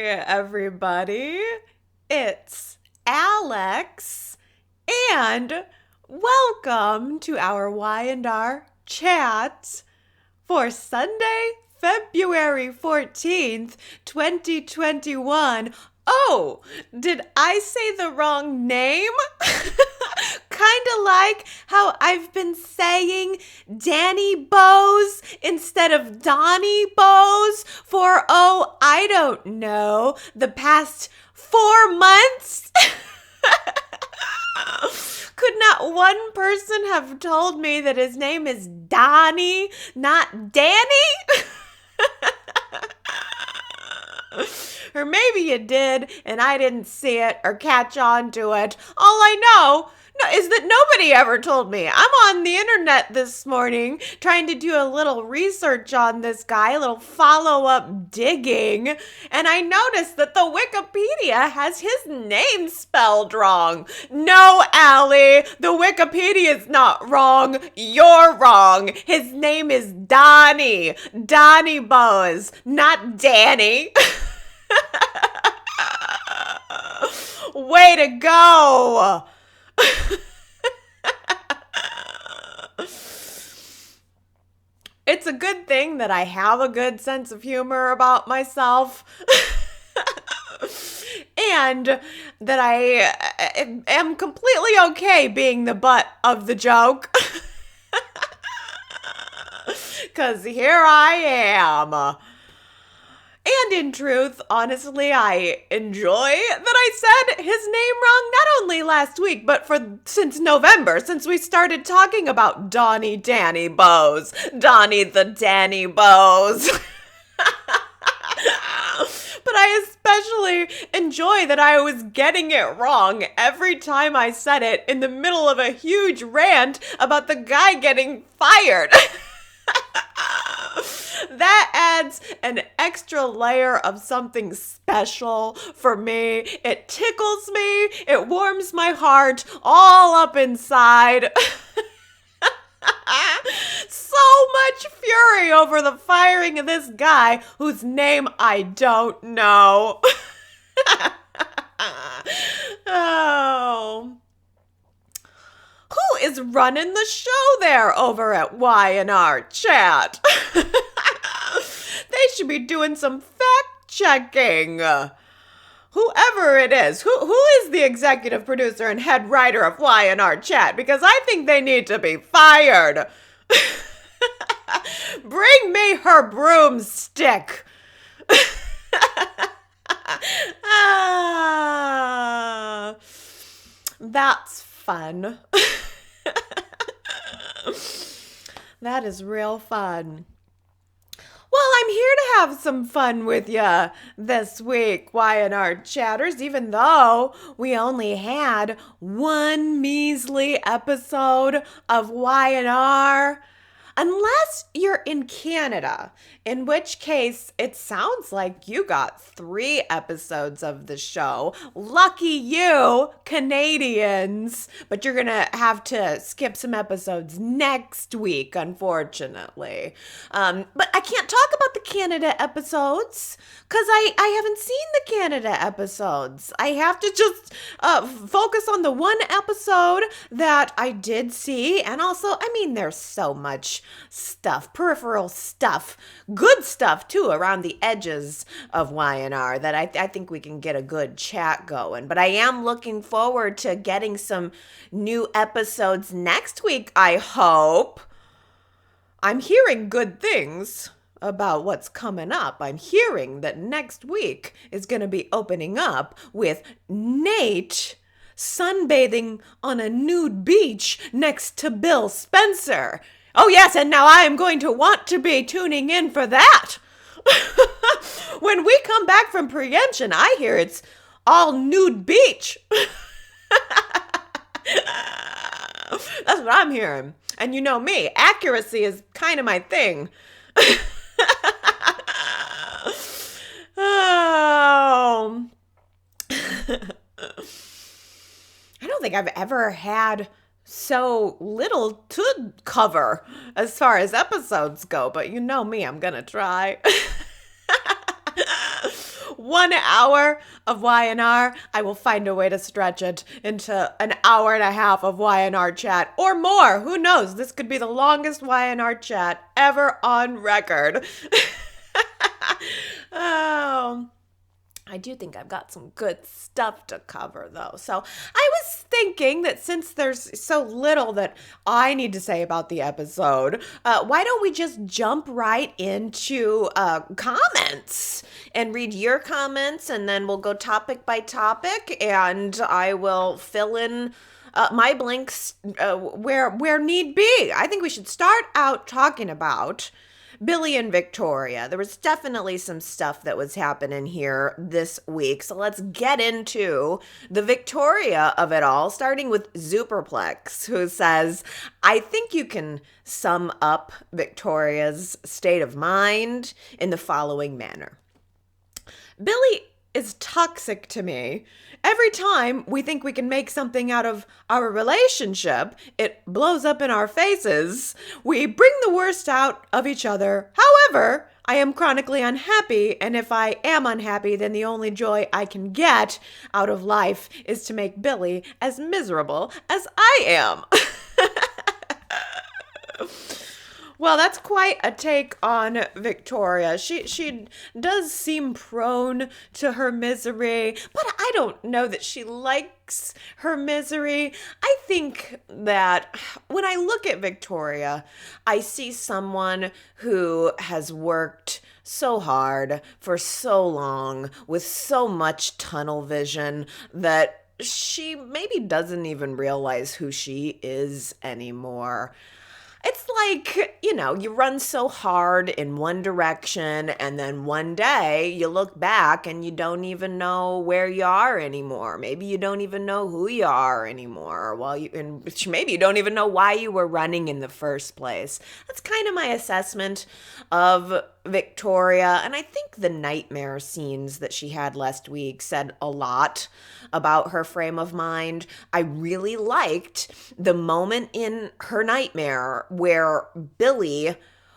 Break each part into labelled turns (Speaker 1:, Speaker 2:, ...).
Speaker 1: everybody. It's Alex, and welcome to our Y&R Chat for Sunday, February 14th, 2021. Oh, did I say the wrong name? Kind of like how I've been saying Danny Boaz instead of Donnie Boaz for, I don't know, the past 4 months? Could not one person have told me that his name is Donnie, not Danny? Or maybe you did, and I didn't see it or catch on to it. All I know is that nobody ever told me. I'm on the internet this morning trying to do a little research on this guy, a little follow-up digging, and I noticed that the Wikipedia has his name spelled wrong. No, Allie, the Wikipedia is not wrong. You're wrong. His name is Donnie Boaz, not Danny. Way to go! It's a good thing that I have a good sense of humor about myself. And that I am completely okay being the butt of the joke. 'Cause here I am. And in truth, honestly, I enjoy that I said his name wrong, not only last week, but since November, since we started talking about Donny Danny Boaz. Donny the Danny Boaz. But I especially enjoy that I was getting it wrong every time I said it in the middle of a huge rant about the guy getting fired. That adds an extra layer of something special for me. It tickles me. It warms my heart all up inside. So much fury over the firing of this guy whose name I don't know. Oh. Who is running the show there over at Y&R Chat? They should be doing some fact-checking. Whoever it is, who is the executive producer and head writer of Y&R Chat? Because I think they need to be fired. Bring me her broomstick. That's fun. That is real fun. Well, I'm here to have some fun with you this week, Y&R Chatters, even though we only had one measly episode of Y&R. Unless you're in Canada, in which case it sounds like you got 3 episodes of the show. Lucky you, Canadians. But you're going to have to skip some episodes next week, unfortunately. But I can't talk about the Canada episodes because I haven't seen the Canada episodes. I have to just focus on the one episode that I did see. And also, there's so much stuff, peripheral stuff, good stuff too around the edges of Y&R that I think we can get a good chat going. But I am looking forward to getting some new episodes next week, I hope. I'm hearing good things about what's coming up. I'm hearing that next week is going to be opening up with Nate sunbathing on a nude beach next to Bill Spencer. Oh, yes, and now I am going to want to be tuning in for that. When we come back from preemption, I hear it's all nude beach. That's what I'm hearing. And you know me, accuracy is kind of my thing. Oh. I don't think I've ever had so little to cover as far as episodes go, but you know me, I'm gonna try. 1 hour of Y&R, I will find a way to stretch it into an hour and a half of Y&R chat or more. Who knows? This could be the longest Y&R chat ever on record. Oh, I do think I've got some good stuff to cover, though. So I was thinking that since there's so little that I need to say about the episode, why don't we just jump right into comments and read your comments, and then we'll go topic by topic, and I will fill in my blanks where need be. I think we should start out talking about Billy and Victoria. There was definitely some stuff that was happening here this week. So let's get into the Victoria of it all, starting with Superplex, who says, I think you can sum up Victoria's state of mind in the following manner. Billy is toxic to me. Every time we think we can make something out of our relationship, it blows up in our faces. We bring the worst out of each other. However, I am chronically unhappy, and if I am unhappy, then the only joy I can get out of life is to make Billy as miserable as I am. Well, that's quite a take on Victoria. She does seem prone to her misery, but I don't know that she likes her misery. I think that when I look at Victoria, I see someone who has worked so hard for so long with so much tunnel vision that she maybe doesn't even realize who she is anymore. It's like, you run so hard in one direction, and then one day you look back and you don't even know where you are anymore. Maybe you don't even know who you are anymore. And maybe you don't even know why you were running in the first place. That's kind of my assessment of Victoria. And I think the nightmare scenes that she had last week said a lot about her frame of mind. I really liked the moment in her nightmare where Billy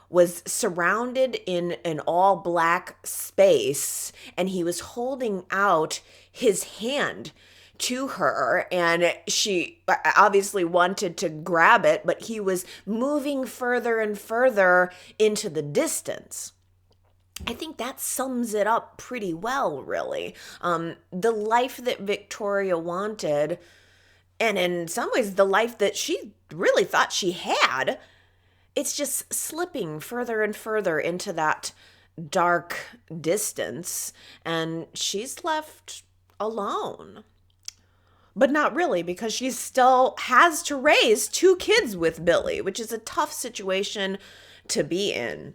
Speaker 1: was surrounded in an all black space and he was holding out his hand to her, and she obviously wanted to grab it, but he was moving further and further into the distance. I think that sums it up pretty well, really. The life that Victoria wanted, and in some ways the life that she really thought she had, it's just slipping further and further into that dark distance, and she's left alone. But not really, because she still has to raise 2 kids with Billy, which is a tough situation to be in.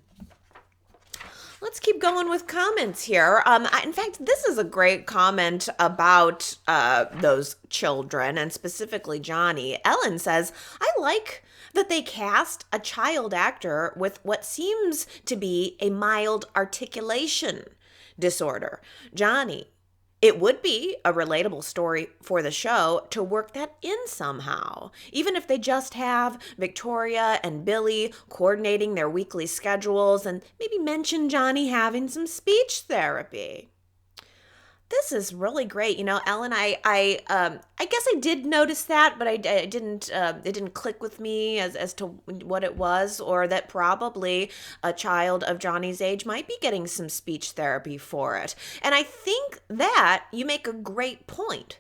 Speaker 1: Let's keep going with comments here. In fact, this is a great comment about those children, and specifically Johnny. Ellen says, I like that they cast a child actor with what seems to be a mild articulation disorder. Johnny, it would be a relatable story for the show to work that in somehow, even if they just have Victoria and Billy coordinating their weekly schedules and maybe mention Johnny having some speech therapy. This is really great. Ellen, I guess I did notice that, but I didn't, it didn't click with me as to what it was, or that probably a child of Johnny's age might be getting some speech therapy for it. And I think that you make a great point,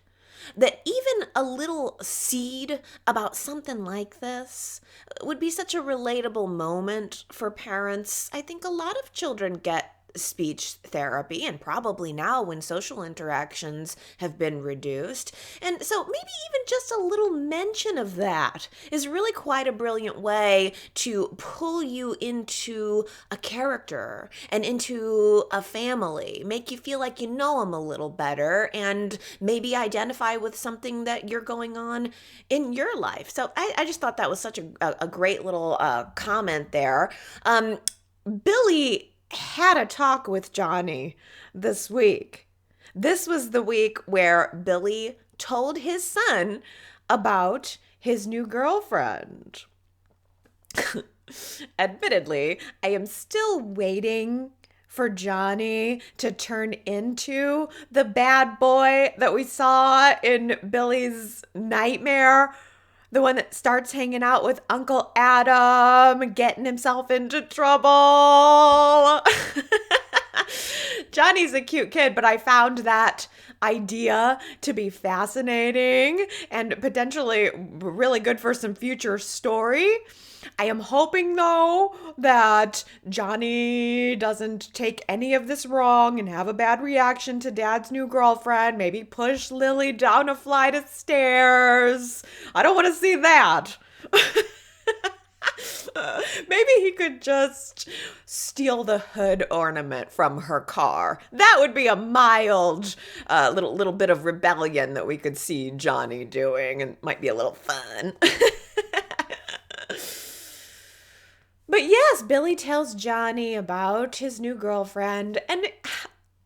Speaker 1: that even a little seed about something like this would be such a relatable moment for parents. I think a lot of children get speech therapy, and probably now when social interactions have been reduced. And so maybe even just a little mention of that is really quite a brilliant way to pull you into a character and into a family, make you feel like you know them a little better, and maybe identify with something that you're going on in your life. So I just thought that was such a great little comment there. Billy had a talk with Johnny this week. This was the week where Billy told his son about his new girlfriend. Admittedly, I am still waiting for Johnny to turn into the bad boy that we saw in Billy's nightmare. The one that starts hanging out with Uncle Adam, getting himself into trouble. Johnny's a cute kid, but I found that idea to be fascinating and potentially really good for some future story. I am hoping, though, that Johnny doesn't take any of this wrong and have a bad reaction to Dad's new girlfriend. Maybe push Lily down a flight of stairs. I don't want to see that. Maybe he could just steal the hood ornament from her car. That would be a mild little bit of rebellion that we could see Johnny doing, and might be a little fun. But yes, Billy tells Johnny about his new girlfriend, and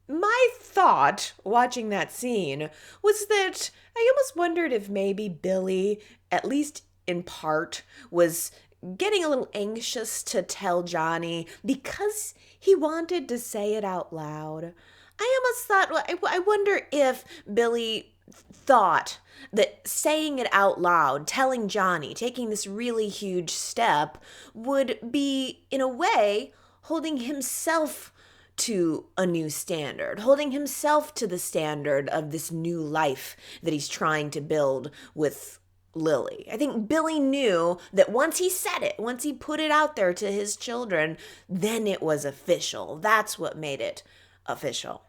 Speaker 1: my thought watching that scene was that I almost wondered if maybe Billy, at least in part, was getting a little anxious to tell Johnny because he wanted to say it out loud. I almost thought, I wonder if Billy thought that saying it out loud, telling Johnny, taking this really huge step, would be, in a way, holding himself to a new standard, holding himself to the standard of this new life that he's trying to build with Lily. I think Billy knew that once he said it, once he put it out there to his children, then it was official. That's what made it official.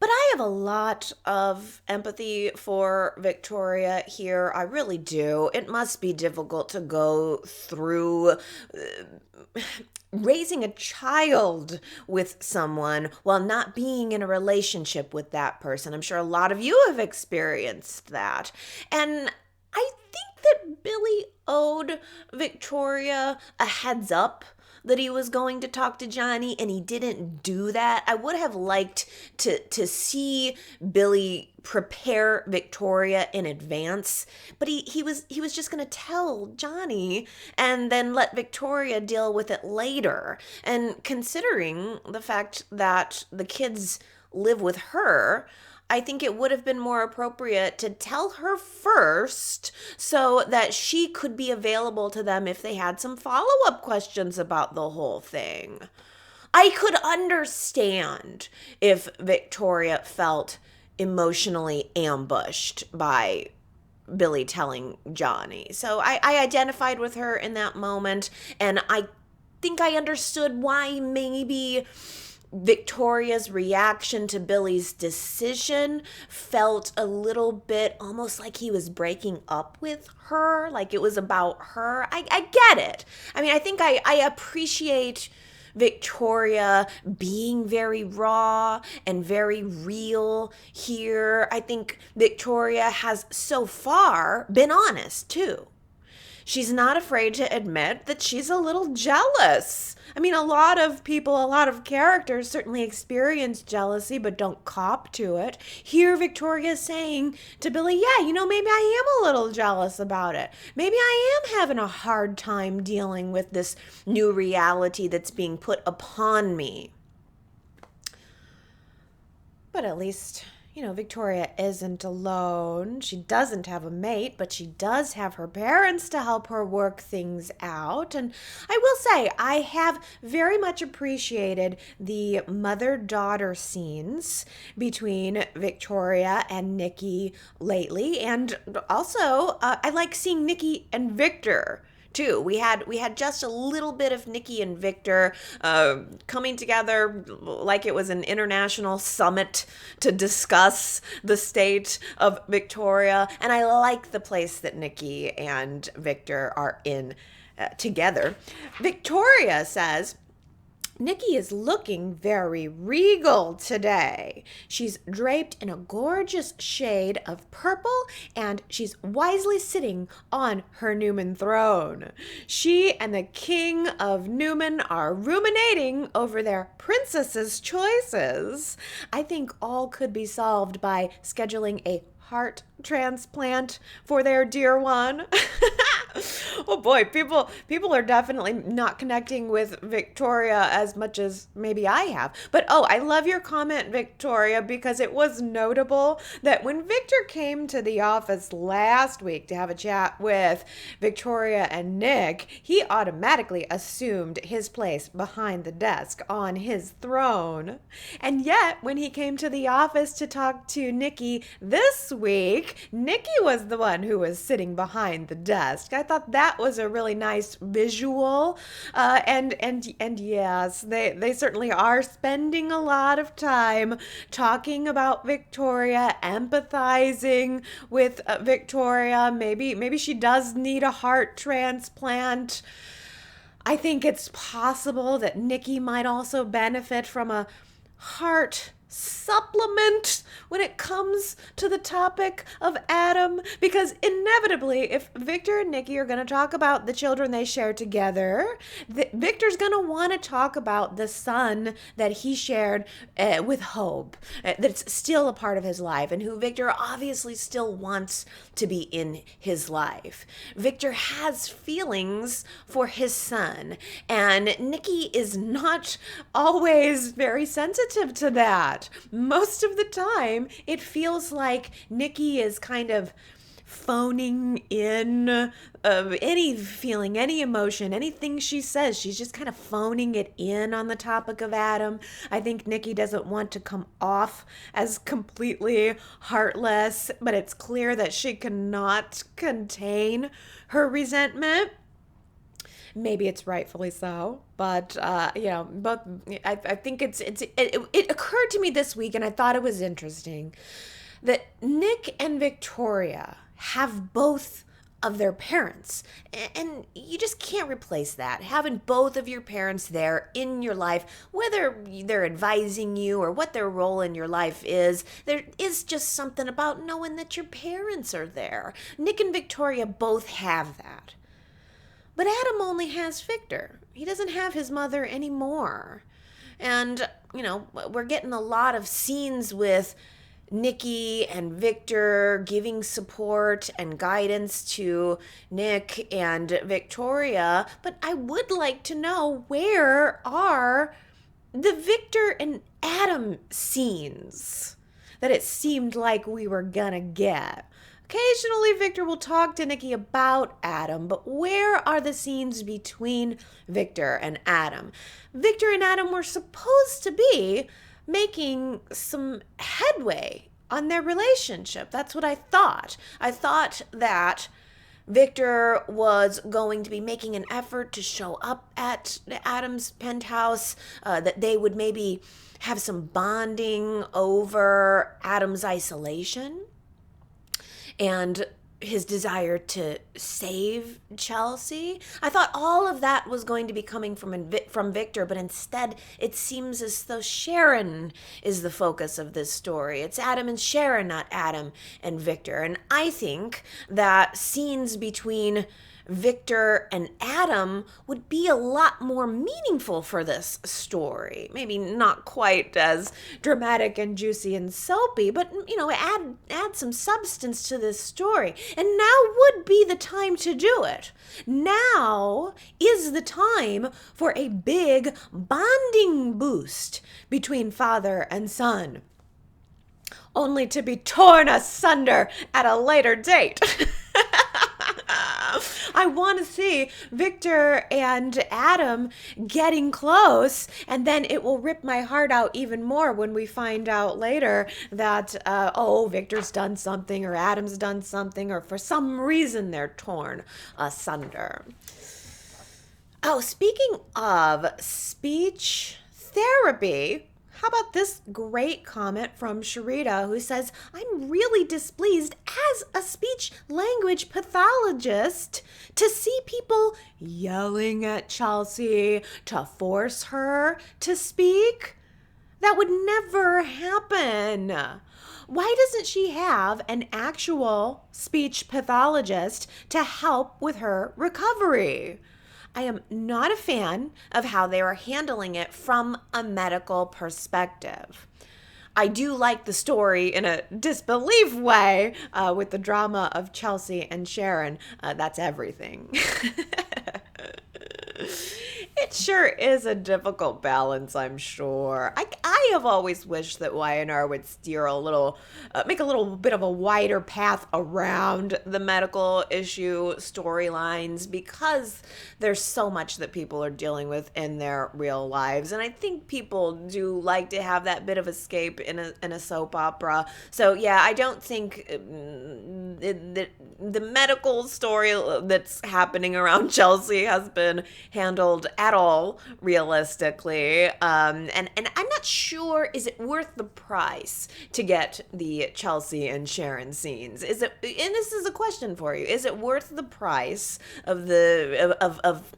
Speaker 1: But I have a lot of empathy for Victoria here. I really do. It must be difficult to go through raising a child with someone while not being in a relationship with that person. I'm sure a lot of you have experienced that. And I think that Billy owed Victoria a heads up that he was going to talk to Johnny, and he didn't do that. I would have liked to see Billy prepare Victoria in advance, but he was just going to tell Johnny and then let Victoria deal with it later. And considering the fact that the kids live with her, I think it would have been more appropriate to tell her first so that she could be available to them if they had some follow-up questions about the whole thing. I could understand if Victoria felt emotionally ambushed by Billy telling Johnny. So I identified with her in that moment, and I think I understood why maybe Victoria's reaction to Billy's decision felt a little bit almost like he was breaking up with her, like it was about her. I get it. I mean, I think I appreciate Victoria being very raw and very real here. I think Victoria has so far been honest too. She's not afraid to admit that she's a little jealous. I mean, a lot of people, a lot of characters certainly experience jealousy but don't cop to it. Here, Victoria's saying to Billy, yeah, maybe I am a little jealous about it. Maybe I am having a hard time dealing with this new reality that's being put upon me. But at least, Victoria isn't alone. She doesn't have a mate, but she does have her parents to help her work things out. And I will say, I have very much appreciated the mother-daughter scenes between Victoria and Nikki lately. And also, I like seeing Nikki and Victor too. We had just a little bit of Nikki and Victor coming together like it was an international summit to discuss the state of Victoria. And I like the place that Nikki and Victor are in together. Victoria says, Nikki is looking very regal today. She's draped in a gorgeous shade of purple, and she's wisely sitting on her Newman throne. She and the King of Newman are ruminating over their princess's choices. I think all could be solved by scheduling a heart transplant for their dear one. Oh boy, people are definitely not connecting with Victoria as much as maybe I have. But oh, I love your comment, Victoria, because it was notable that when Victor came to the office last week to have a chat with Victoria and Nick, he automatically assumed his place behind the desk on his throne. And yet, when he came to the office to talk to Nikki this week, Nikki was the one who was sitting behind the desk. I thought that was a really nice visual, and yes, they certainly are spending a lot of time talking about Victoria, empathizing with Victoria. Maybe she does need a heart transplant. I think it's possible that Nikki might also benefit from a heart supplement when it comes to the topic of Adam, because inevitably, if Victor and Nikki are going to talk about the children they share together, Victor's going to want to talk about the son that he shared with Hope, that's still a part of his life and who Victor obviously still wants to be in his life. Victor has feelings for his son, and Nikki is not always very sensitive to that. Most of the time, it feels like Nikki is kind of phoning in any feeling, any emotion, anything she says. She's just kind of phoning it in on the topic of Adam. I think Nikki doesn't want to come off as completely heartless, but it's clear that she cannot contain her resentment. Maybe it's rightfully so, but both. I think it occurred to me this week, and I thought it was interesting that Nick and Victoria have both of their parents, and you just can't replace that. Having both of your parents there in your life, whether they're advising you or what their role in your life is, there is just something about knowing that your parents are there. Nick and Victoria both have that. But Adam only has Victor. He doesn't have his mother anymore. And, we're getting a lot of scenes with Nikki and Victor giving support and guidance to Nick and Victoria. But I would like to know, where are the Victor and Adam scenes that it seemed like we were gonna get? Occasionally, Victor will talk to Nikki about Adam, but where are the scenes between Victor and Adam? Victor and Adam were supposed to be making some headway on their relationship. That's what I thought. I thought that Victor was going to be making an effort to show up at Adam's penthouse, that they would maybe have some bonding over Adam's isolation and his desire to save Chelsea. I thought all of that was going to be coming from Victor, but instead it seems as though Sharon is the focus of this story. It's Adam and Sharon, not Adam and Victor. And I think that scenes between Victor and Adam would be a lot more meaningful for this story. Maybe not quite as dramatic and juicy and soapy, but add some substance to this story. And now would be the time to do it. Now is the time for a big bonding boost between father and son, only to be torn asunder at a later date. I want to see Victor and Adam getting close, and then it will rip my heart out even more when we find out later that, Victor's done something or Adam's done something, or for some reason they're torn asunder. Oh, speaking of speech therapy, how about this great comment from Sharita, who says, I'm really displeased as a speech language pathologist to see people yelling at Chelsea to force her to speak. That would never happen. Why doesn't she have an actual speech pathologist to help with her recovery? I am not a fan of how they are handling it from a medical perspective. I do like the story in a disbelief way with the drama of Chelsea and Sharon. That's everything. It sure is a difficult balance, I'm sure. I have always wished that Y&R would steer a little, make a little bit of a wider path around the medical issue storylines because there's so much that people are dealing with in their real lives. And I think people do like to have that bit of escape in a soap opera. So, yeah, I don't think the medical story that's happening around Chelsea has been handled at all realistically. And I'm not sure, is it worth the price to get the Chelsea and Sharon scenes? Is it, and this is a question for you, is it worth the price of of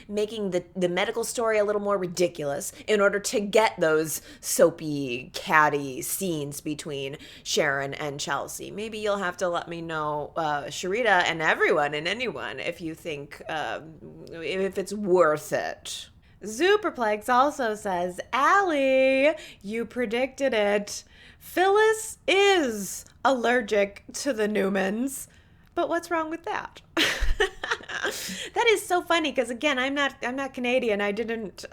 Speaker 1: making the medical story a little more ridiculous in order to get those soapy, catty scenes between Sharon and Chelsea? Maybe you'll have to let me know, Sharita and everyone and anyone, if you think if it's worth it. Superplex also says, Allie, you predicted it. Phyllis is allergic to the Newmans. But what's wrong with that? That is so funny because, again, I'm not Canadian. I didn't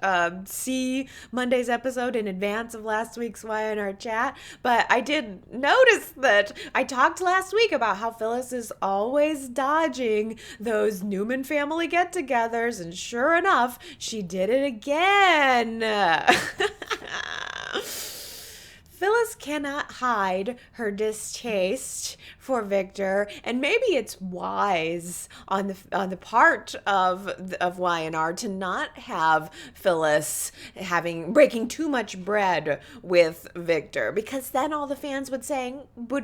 Speaker 1: see Monday's episode in advance of last week's Y&R Chat, but I did notice that I talked last week about how Phyllis is always dodging those Newman family get-togethers, and sure enough, she did it again. Phyllis cannot hide her distaste for Victor, and maybe it's wise on the part of Y&R to not have Phyllis breaking too much bread with Victor, because then all the fans would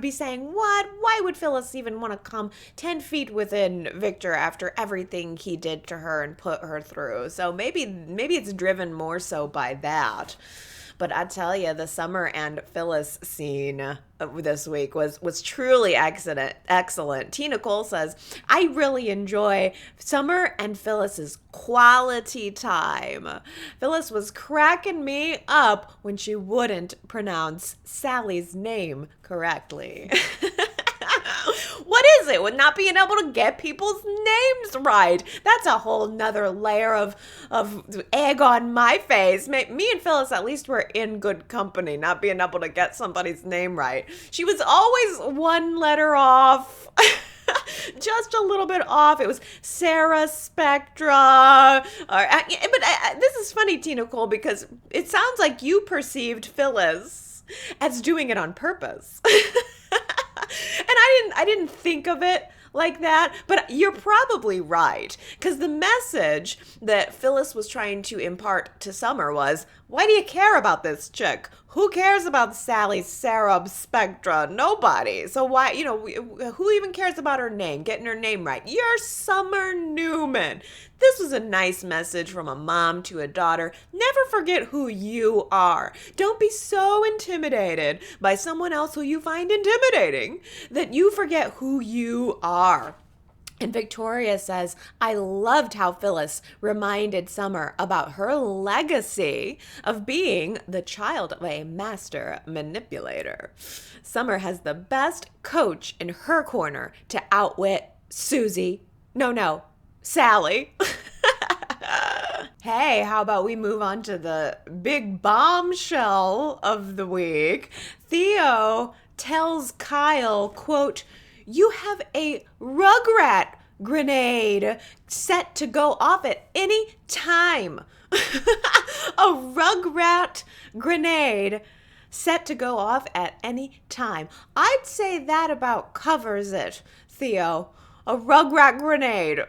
Speaker 1: be saying, what? Why would Phyllis even want to come 10 feet within Victor after everything he did to her and put her through? So maybe it's driven more so by that. But I tell you, the Summer and Phyllis scene this week was truly excellent. Tina Cole says, I really enjoy Summer and Phyllis's quality time. Phyllis was cracking me up when she wouldn't pronounce Sally's name correctly. What is it with not being able to get people's names right? That's a whole nother layer of egg on my face. Me and Phyllis at least were in good company, not being able to get somebody's name right. She was always one letter off. Just a little bit off. It was Sarah Spectra. This is funny, Tina Cole, because it sounds like you perceived Phyllis as doing it on purpose. And I didn't think of it like that, but you're probably right, because the message that Phyllis was trying to impart to Summer was, why do you care about this chick? Who cares about Sally Sarah Spectra? Nobody. So why, who even cares about her name, getting her name right? You're Summer Newman. This was a nice message from a mom to a daughter. Never forget who you are. Don't be so intimidated by someone else who you find intimidating that you forget who you are. And Victoria says, I loved how Phyllis reminded Summer about her legacy of being the child of a master manipulator. Summer has the best coach in her corner to outwit Sally. Hey, how about we move on to the big bombshell of the week? Theo tells Kyle, quote, you have a rugrat grenade set to go off at any time. A rugrat grenade set to go off at any time. I'd say that about covers it, Theo. A rugrat grenade.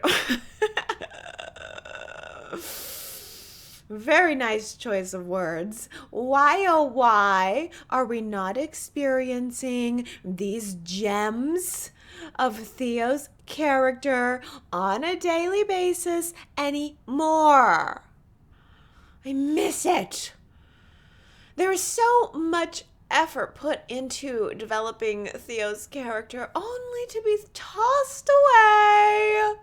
Speaker 1: Very nice choice of words. Why, oh why, are we not experiencing these gems of Theo's character on a daily basis anymore? I miss it. There is so much effort put into developing Theo's character only to be tossed away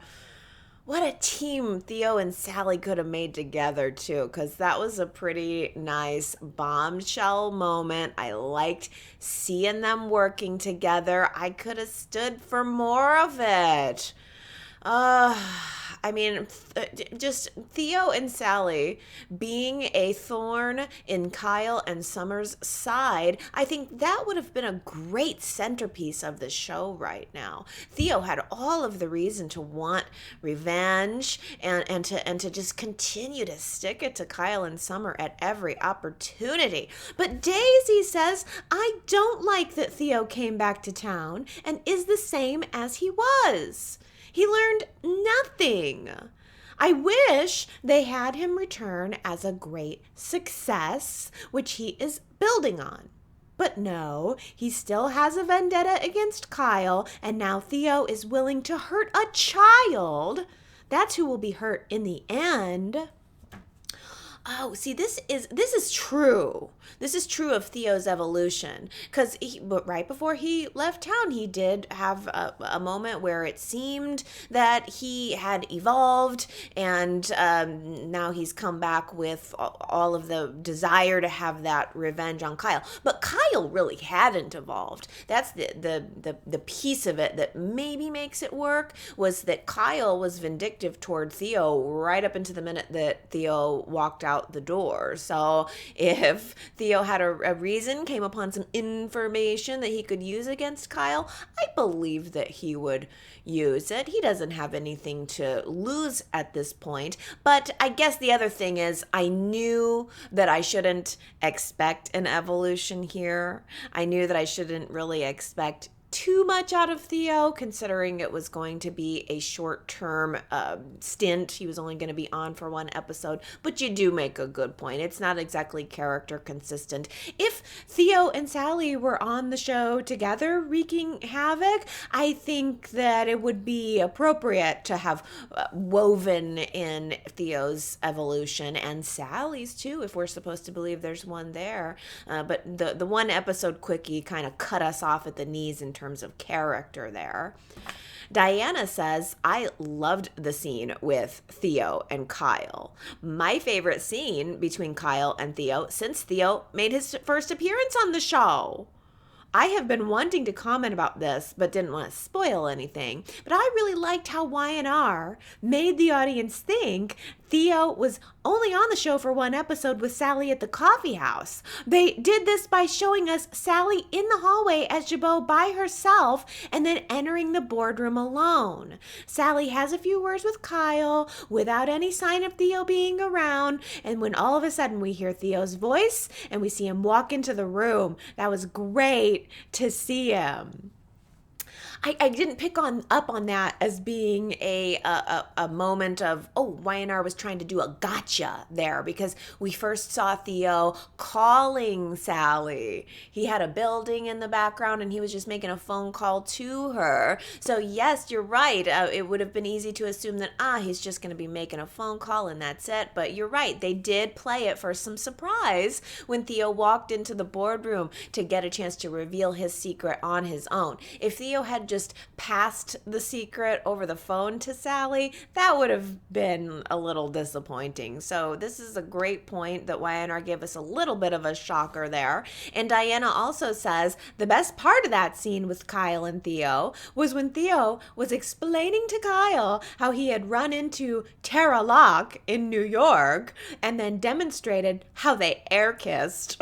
Speaker 1: What a team Theo and Sally could have made together, too, because that was a pretty nice bombshell moment. I liked seeing them working together. I could have stood for more of it. Uh, I mean, just Theo and Sally being a thorn in Kyle and Summer's side, I think that would have been a great centerpiece of the show right now. Theo had all of the reason to want revenge and to just continue to stick it to Kyle and Summer at every opportunity. But Daisy says, I don't like that Theo came back to town and is the same as he was. He learned nothing. I wish they had him return as a great success, which he is building on. But no, he still has a vendetta against Kyle, and now Theo is willing to hurt a child. That's who will be hurt in the end. Oh, see, this is true. This is true of Theo's evolution, because right before he left town, he did have a moment where it seemed that he had evolved, and now he's come back with all of the desire to have that revenge on Kyle. But Kyle really hadn't evolved. That's the piece of it that maybe makes it work, was that Kyle was vindictive toward Theo right up into the minute that Theo walked out the door. So if Theo had a reason, came upon some information that he could use against Kyle, I believe that he would use it. He doesn't have anything to lose at this point. But I guess the other thing is, I knew that I shouldn't expect an evolution here. I knew that I shouldn't really expect too much out of Theo, considering it was going to be a short-term stint. He was only going to be on for one episode. But you do make a good point. It's not exactly character consistent. If Theo and Sally were on the show together wreaking havoc, I think that it would be appropriate to have woven in Theo's evolution, and Sally's too, if we're supposed to believe there's one there. But the one episode quickie kind of cut us off at the knees in terms of character there. Diana says, I loved the scene with Theo and Kyle. My favorite scene between Kyle and Theo since Theo made his first appearance on the show. I have been wanting to comment about this, but didn't want to spoil anything. But I really liked how Y&R made the audience think Theo was only on the show for one episode with Sally at the coffee house. They did this by showing us Sally in the hallway as Jabot by herself and then entering the boardroom alone. Sally has a few words with Kyle without any sign of Theo being around, and when all of a sudden we hear Theo's voice and we see him walk into the room, that was great to see him. I didn't pick up on that as being a moment of, oh, Y&R was trying to do a gotcha there, because we first saw Theo calling Sally. He had a building in the background and he was just making a phone call to her. So yes, you're right. It would have been easy to assume that, he's just going to be making a phone call and that's it. But you're right. They did play it for some surprise when Theo walked into the boardroom to get a chance to reveal his secret on his own. If Theo had just passed the secret over the phone to Sally, that would have been a little disappointing. So this is a great point that Y&R gave us a little bit of a shocker there. And Diana also says the best part of that scene with Kyle and Theo was when Theo was explaining to Kyle how he had run into Tara Locke in New York and then demonstrated how they air kissed.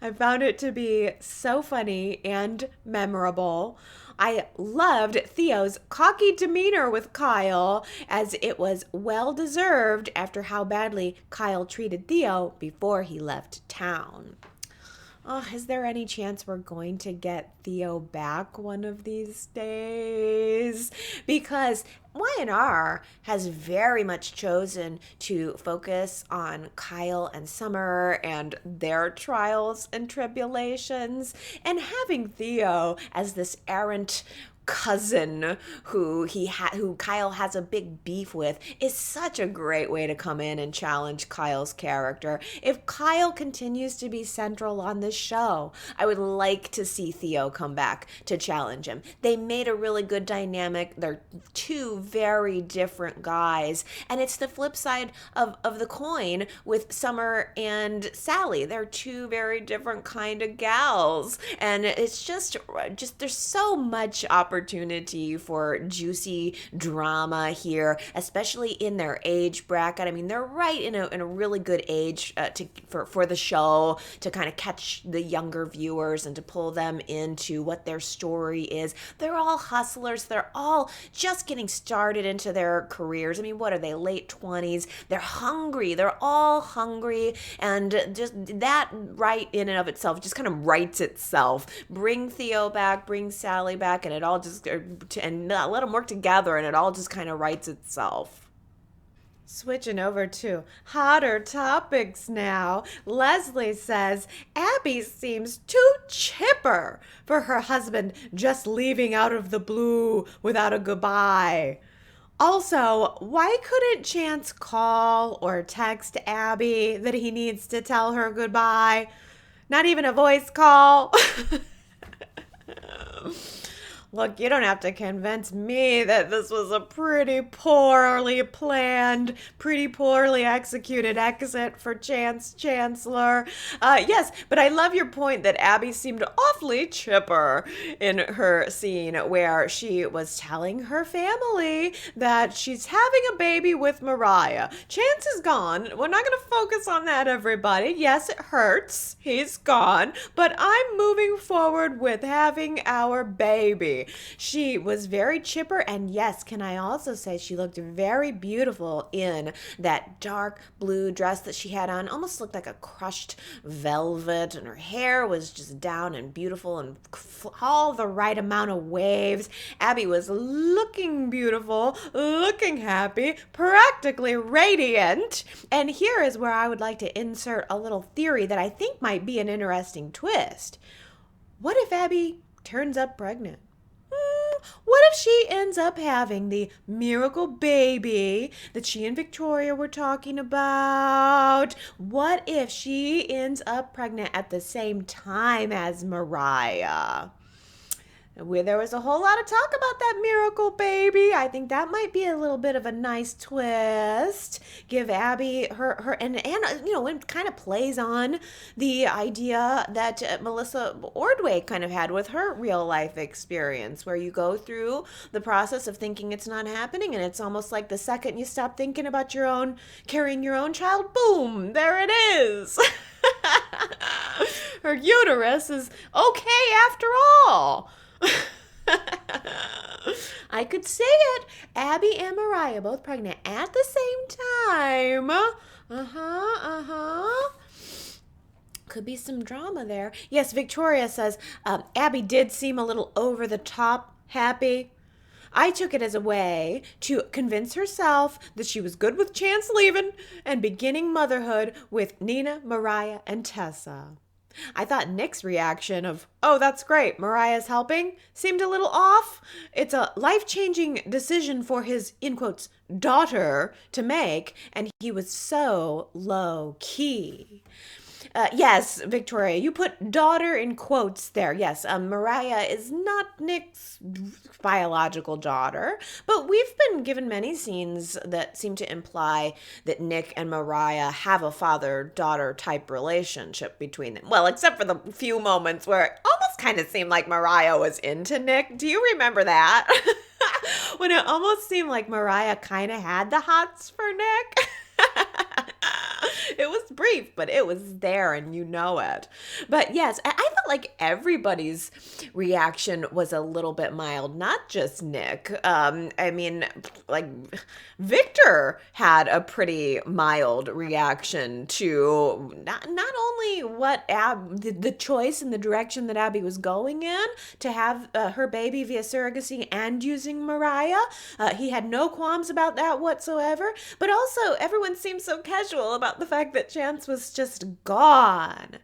Speaker 1: I found it to be so funny and memorable. I loved Theo's cocky demeanor with Kyle, as it was well-deserved after how badly Kyle treated Theo before he left town. Oh, is there any chance we're going to get Theo back one of these days? Because Y&R has very much chosen to focus on Kyle and Summer and their trials and tribulations, and having Theo as this errant cousin who Kyle has a big beef with is such a great way to come in and challenge Kyle's character. If Kyle continues to be central on this show, I would like to see Theo come back to challenge him. They made a really good dynamic. They're two very different guys, and it's the flip side of the coin with Summer and Sally. They're two very different kind of gals, and it's just there's so much opportunity for juicy drama here, especially in their age bracket. I mean, they're right in a really good age for the show to kind of catch the younger viewers and to pull them into what their story is. They're all hustlers. They're all just getting started into their careers. I mean, what are they, late 20s? They're hungry. They're all hungry, and just that right in and of itself just kind of writes itself. Bring Theo back, bring Sally back, and it all just, and let them work together, and it all just kind of writes itself. Switching over to hotter topics now, Leslie says Abby seems too chipper for her husband just leaving out of the blue without a goodbye. Also, why couldn't Chance call or text Abby that he needs to tell her goodbye? Not even a voice call. Look, you don't have to convince me that this was a pretty poorly planned, pretty poorly executed exit for Chance Chancellor. Yes, but I love your point that Abby seemed awfully chipper in her scene where she was telling her family that she's having a baby with Mariah. Chance is gone. We're not going to focus on that, everybody. Yes, it hurts. He's gone. But I'm moving forward with having our baby. She was very chipper, and yes, can I also say she looked very beautiful in that dark blue dress that she had on. Almost looked like a crushed velvet, and her hair was just down and beautiful and all the right amount of waves. Abby was looking beautiful, looking happy, practically radiant. And here is where I would like to insert a little theory that I think might be an interesting twist. What if Abby turns up pregnant? What if she ends up having the miracle baby that she and Victoria were talking about? What if she ends up pregnant at the same time as Mariah? There was a whole lot of talk about that miracle baby. I think that might be a little bit of a nice twist. Give Abby her and it kind of plays on the idea that Melissa Ordway kind of had with her real life experience, where you go through the process of thinking it's not happening, and it's almost like the second you stop thinking about carrying your own child, boom, there it is. Her uterus is okay after all. I could say it. Abby and Mariah both pregnant at the same time. Could be some drama there. Yes, Victoria says Abby did seem a little over the top happy. I took it as a way to convince herself that she was good with Chance leaving and beginning motherhood with Nina, Mariah, and Tessa. I thought Nick's reaction of, oh, that's great, Mariah's helping, seemed a little off. It's a life-changing decision for his, in quotes, daughter to make, and he was so low-key. Yes, Victoria, you put daughter in quotes there. Yes, Mariah is not Nick's biological daughter, but we've been given many scenes that seem to imply that Nick and Mariah have a father-daughter type relationship between them. Well, except for the few moments where it almost kind of seemed like Mariah was into Nick. Do you remember that? When it almost seemed like Mariah kind of had the hots for Nick. It was brief, but it was there, and you know it. But yes, I felt like everybody's reaction was a little bit mild, not just Nick. I mean, like, Victor had a pretty mild reaction to not only what the choice and the direction that Abby was going in to have her baby via surrogacy and using Mariah. He had no qualms about that whatsoever, but also everyone seemed so casual about the fact that Chance was just gone.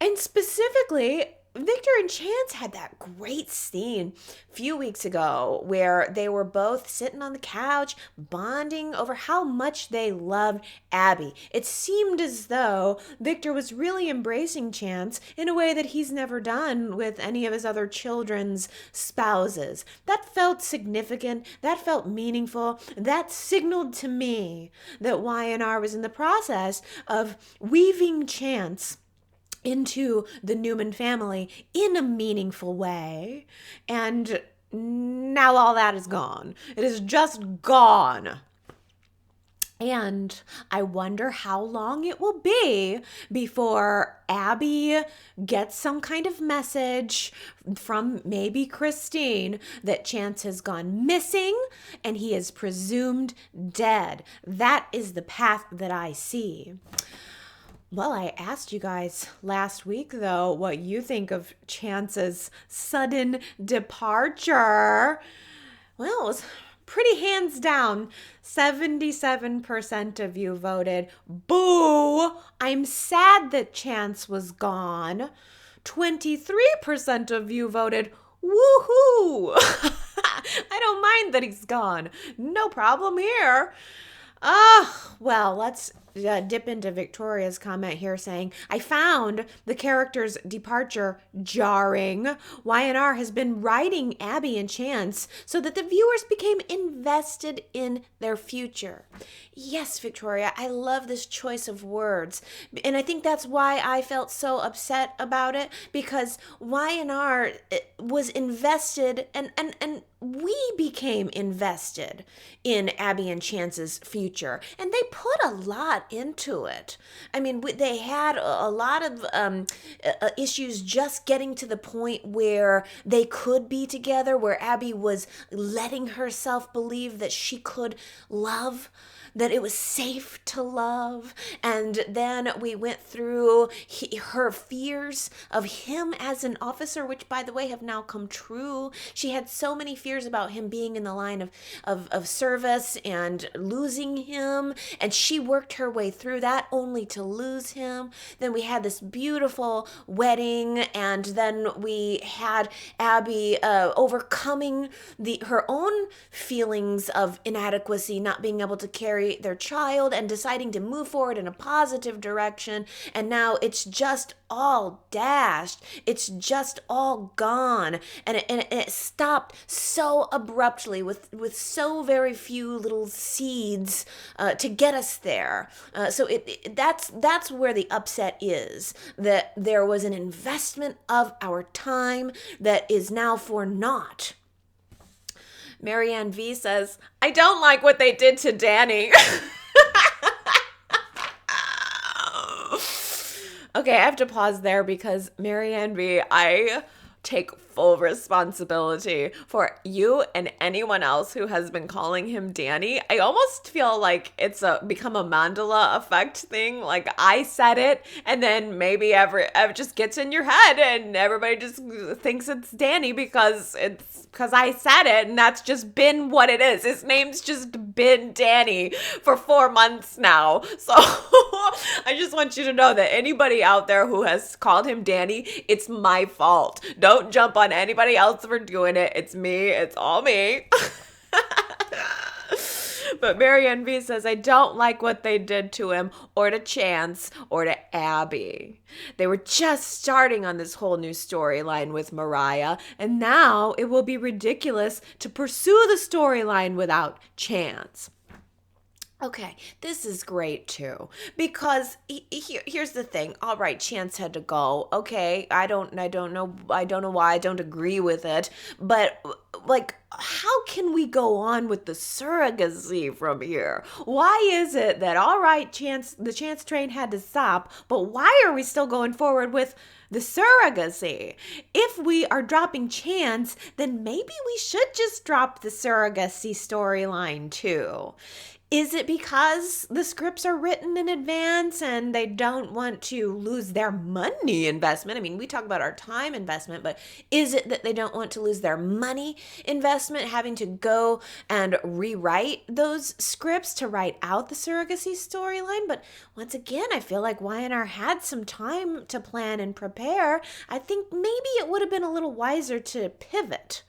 Speaker 1: And specifically, Victor and Chance had that great scene a few weeks ago where they were both sitting on the couch bonding over how much they loved Abby. It seemed as though Victor was really embracing Chance in a way that he's never done with any of his other children's spouses. That felt significant. That felt meaningful. That signaled to me that Y&R was in the process of weaving Chance into the Newman family in a meaningful way. And now all that is gone. It is just gone. And I wonder how long it will be before Abby gets some kind of message from maybe Christine that Chance has gone missing and he is presumed dead. That is the path that I see. Well, I asked you guys last week, though, what you think of Chance's sudden departure. Well, it was pretty hands down. 77% of you voted, boo, I'm sad that Chance was gone. 23% of you voted, woohoo. I don't mind that he's gone. No problem here. Well, let's dip into Victoria's comment here saying, I found the character's departure jarring. Y&R has been writing Abby and Chance so that the viewers became invested in their future. Yes, Victoria, I love this choice of words. And I think that's why I felt so upset about it, because Y&R was invested and we became invested in Abby and Chance's future. And they put a lot into it. I mean, they had a lot of issues just getting to the point where they could be together, where Abby was letting herself believe that she could love, that it was safe to love. And then we went through her fears of him as an officer, which, by the way, have now come true. She had so many fears about him being in the line of service and losing him. And she worked her way through that only to lose him. Then we had this beautiful wedding. And then we had Abby overcoming her own feelings of inadequacy, not being able to carry their child, and deciding to move forward in a positive direction. And now it's just all dashed. It's just all gone. And it stopped so abruptly with so very few little seeds to get us there. So that's where the upset is, that there was an investment of our time that is now for naught. Marianne V says, I don't like what they did to Donny. Okay, I have to pause there because Marianne V, I take full responsibility for you and anyone else who has been calling him Donny. I almost feel like it's become a Mandela effect thing. Like, I said it, and then maybe it just gets in your head, and everybody just thinks it's Donny because I said it, and that's just been what it is. His name's just been Donny for 4 months now. So I just want you to know that anybody out there who has called him Donny, it's my fault. Don't jump on anybody else for doing it. It's me. It's all me. But Marianne V says, I don't like what they did to him or to Chance or to Abby. They were just starting on this whole new storyline with Mariah, and now it will be ridiculous to pursue the storyline without Chance. Okay, this is great too, because here's the thing. All right, Chance had to go. Okay, I don't know why I don't agree with it, but like, how can we go on with the surrogacy from here? Why is it that, all right, the Chance train had to stop, but why are we still going forward with the surrogacy? If we are dropping Chance, then maybe we should just drop the surrogacy storyline too. Is it because the scripts are written in advance and they don't want to lose their money investment? I mean, we talk about our time investment, but is it that they don't want to lose their money investment having to go and rewrite those scripts to write out the surrogacy storyline? But once again, I feel like Y&R had some time to plan and prepare. I think maybe it would have been a little wiser to pivot.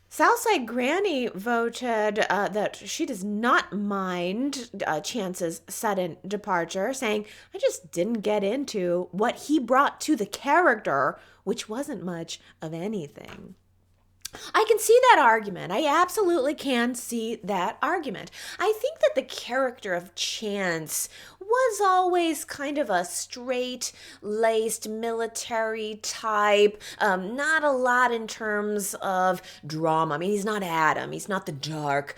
Speaker 1: Southside Granny voted that she does not mind Chance's sudden departure, saying, I just didn't get into what he brought to the character, which wasn't much of anything. I can see that argument. I absolutely can see that argument. I think that the character of Chance was always kind of a straight-laced military type, not a lot in terms of drama. I mean, he's not Adam. He's not the dark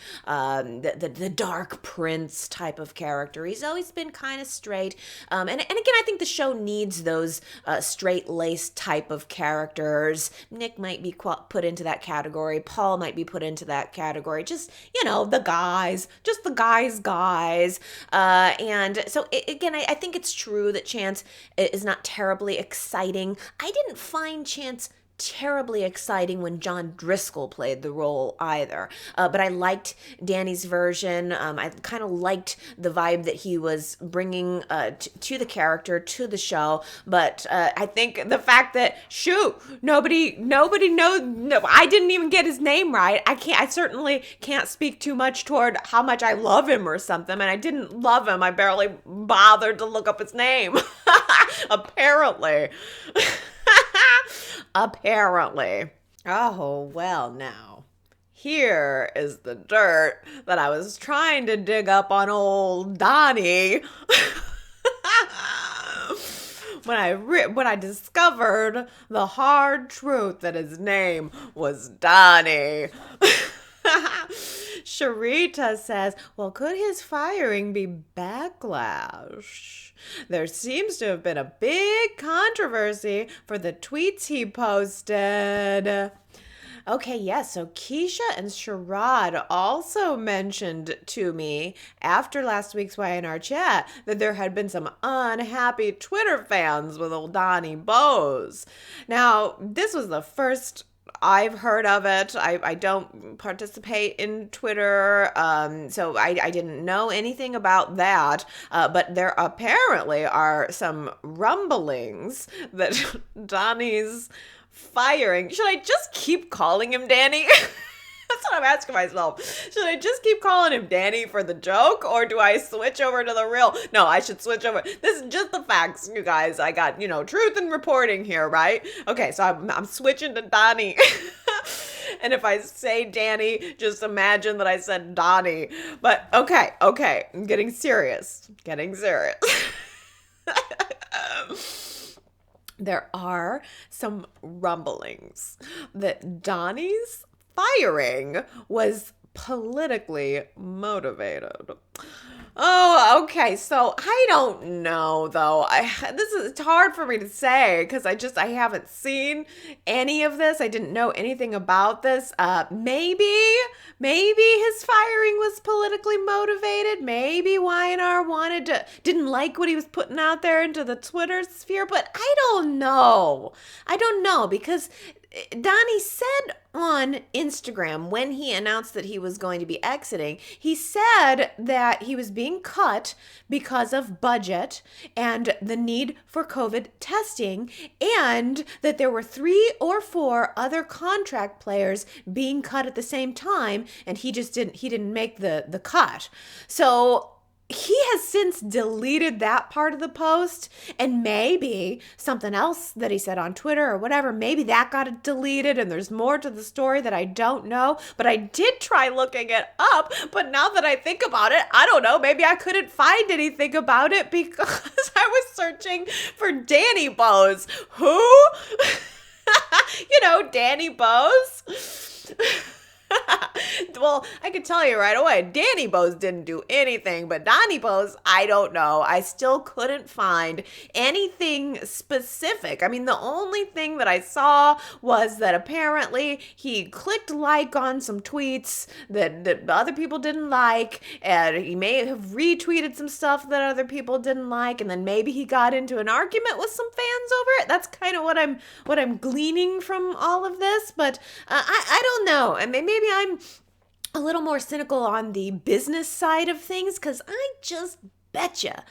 Speaker 1: prince type of character. He's always been kind of straight. And again, I think the show needs those straight-laced type of characters. Nick might be put into that category. Paul might be put into that category. Just, the guys. Just the guys. And so, again, I think it's true that Chance is not terribly exciting. I didn't find Chance terribly exciting when John Driscoll played the role either. But I liked Danny's version. I kind of liked the vibe that he was bringing to the character, to the show. But I think the fact that, nobody knows, I didn't even get his name right. I certainly can't speak too much toward how much I love him or something. And I didn't love him. I barely bothered to look up his name. Apparently. Apparently. Oh, well, now. Here is the dirt that I was trying to dig up on old Donnie. When I discovered the hard truth that his name was Donnie. Sharita says, well, could his firing be backlash? There seems to have been a big controversy for the tweets he posted. Okay, yes, so Keisha and Sherrod also mentioned to me after last week's Y&R Chat that there had been some unhappy Twitter fans with old Donnie Boaz. Now, this was the first I've heard of it. I don't participate in Twitter, so I didn't know anything about that. But there apparently are some rumblings that Donnie's firing. Should I just keep calling him Danny? That's what I'm asking myself. Should I just keep calling him Danny for the joke, or do I switch over to the real? No, I should switch over. This is just the facts, you guys. I got, truth and reporting here, right? Okay, so I'm switching to Donnie. And if I say Danny, just imagine that I said Donnie. But okay, I'm getting serious. There are some rumblings that Donnie's firing was politically motivated. Oh, okay. So I don't know though. It's hard for me to say because I haven't seen any of this. I didn't know anything about this. Maybe his firing was politically motivated. Maybe Y&R didn't like what he was putting out there into the Twitter sphere, but I don't know because Donnie said on Instagram when he announced that he was going to be exiting, he said that he was being cut because of budget and the need for COVID testing, and that there were 3 or 4 other contract players being cut at the same time, and he didn't make the cut. So he has since deleted that part of the post, and maybe something else that he said on Twitter or whatever, maybe that got deleted and there's more to the story that I don't know. But I did try looking it up, but now that I think about it, I don't know, maybe I couldn't find anything about it because I was searching for Danny Boaz. Who? Danny Boaz? Well, I could tell you right away, Danny Boaz didn't do anything, but Donny Boaz, I don't know. I still couldn't find anything specific. I mean, the only thing that I saw was that apparently he clicked like on some tweets that other people didn't like, and he may have retweeted some stuff that other people didn't like, and then maybe he got into an argument with some fans over it. That's kind of what I'm gleaning from all of this, but I don't know. And maybe I'm a little more cynical on the business side of things, because I just betcha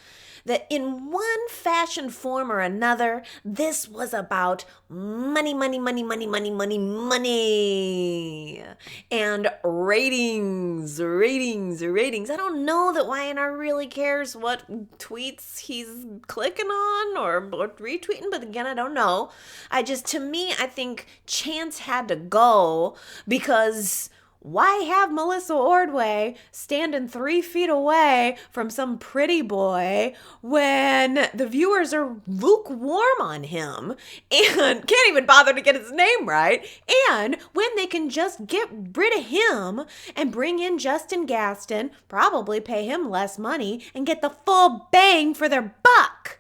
Speaker 1: that in one fashion, form, or another, this was about money, money, money, money, money, money, money, and ratings. I don't know that Y&R really cares what tweets he's clicking on or retweeting, but again, I don't know. To me, I think Chance had to go, because why have Melissa Ordway standing 3 feet away from some pretty boy when the viewers are lukewarm on him and can't even bother to get his name right, and when they can just get rid of him and bring in Justin Gaston, probably pay him less money, and get the full bang for their buck?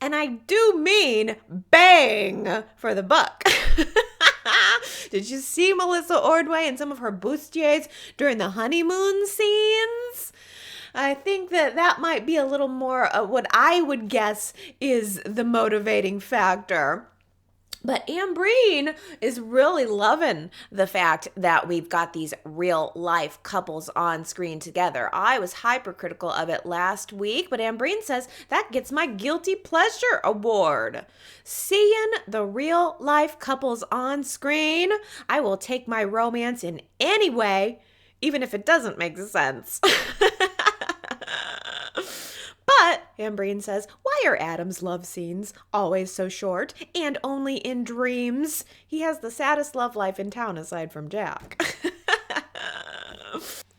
Speaker 1: And I do mean bang for the buck. Did you see Melissa Ordway and some of her bustiers during the honeymoon scenes? I think that might be a little more what I would guess is the motivating factor. But Ambreen is really loving the fact that we've got these real life couples on screen together. I was hypercritical of it last week, but Ambreen says that gets my guilty pleasure award. Seeing the real life couples on screen, I will take my romance in any way, even if it doesn't make sense. But, Ambreen says, why are Adam's love scenes always so short and only in dreams? He has the saddest love life in town aside from Jack.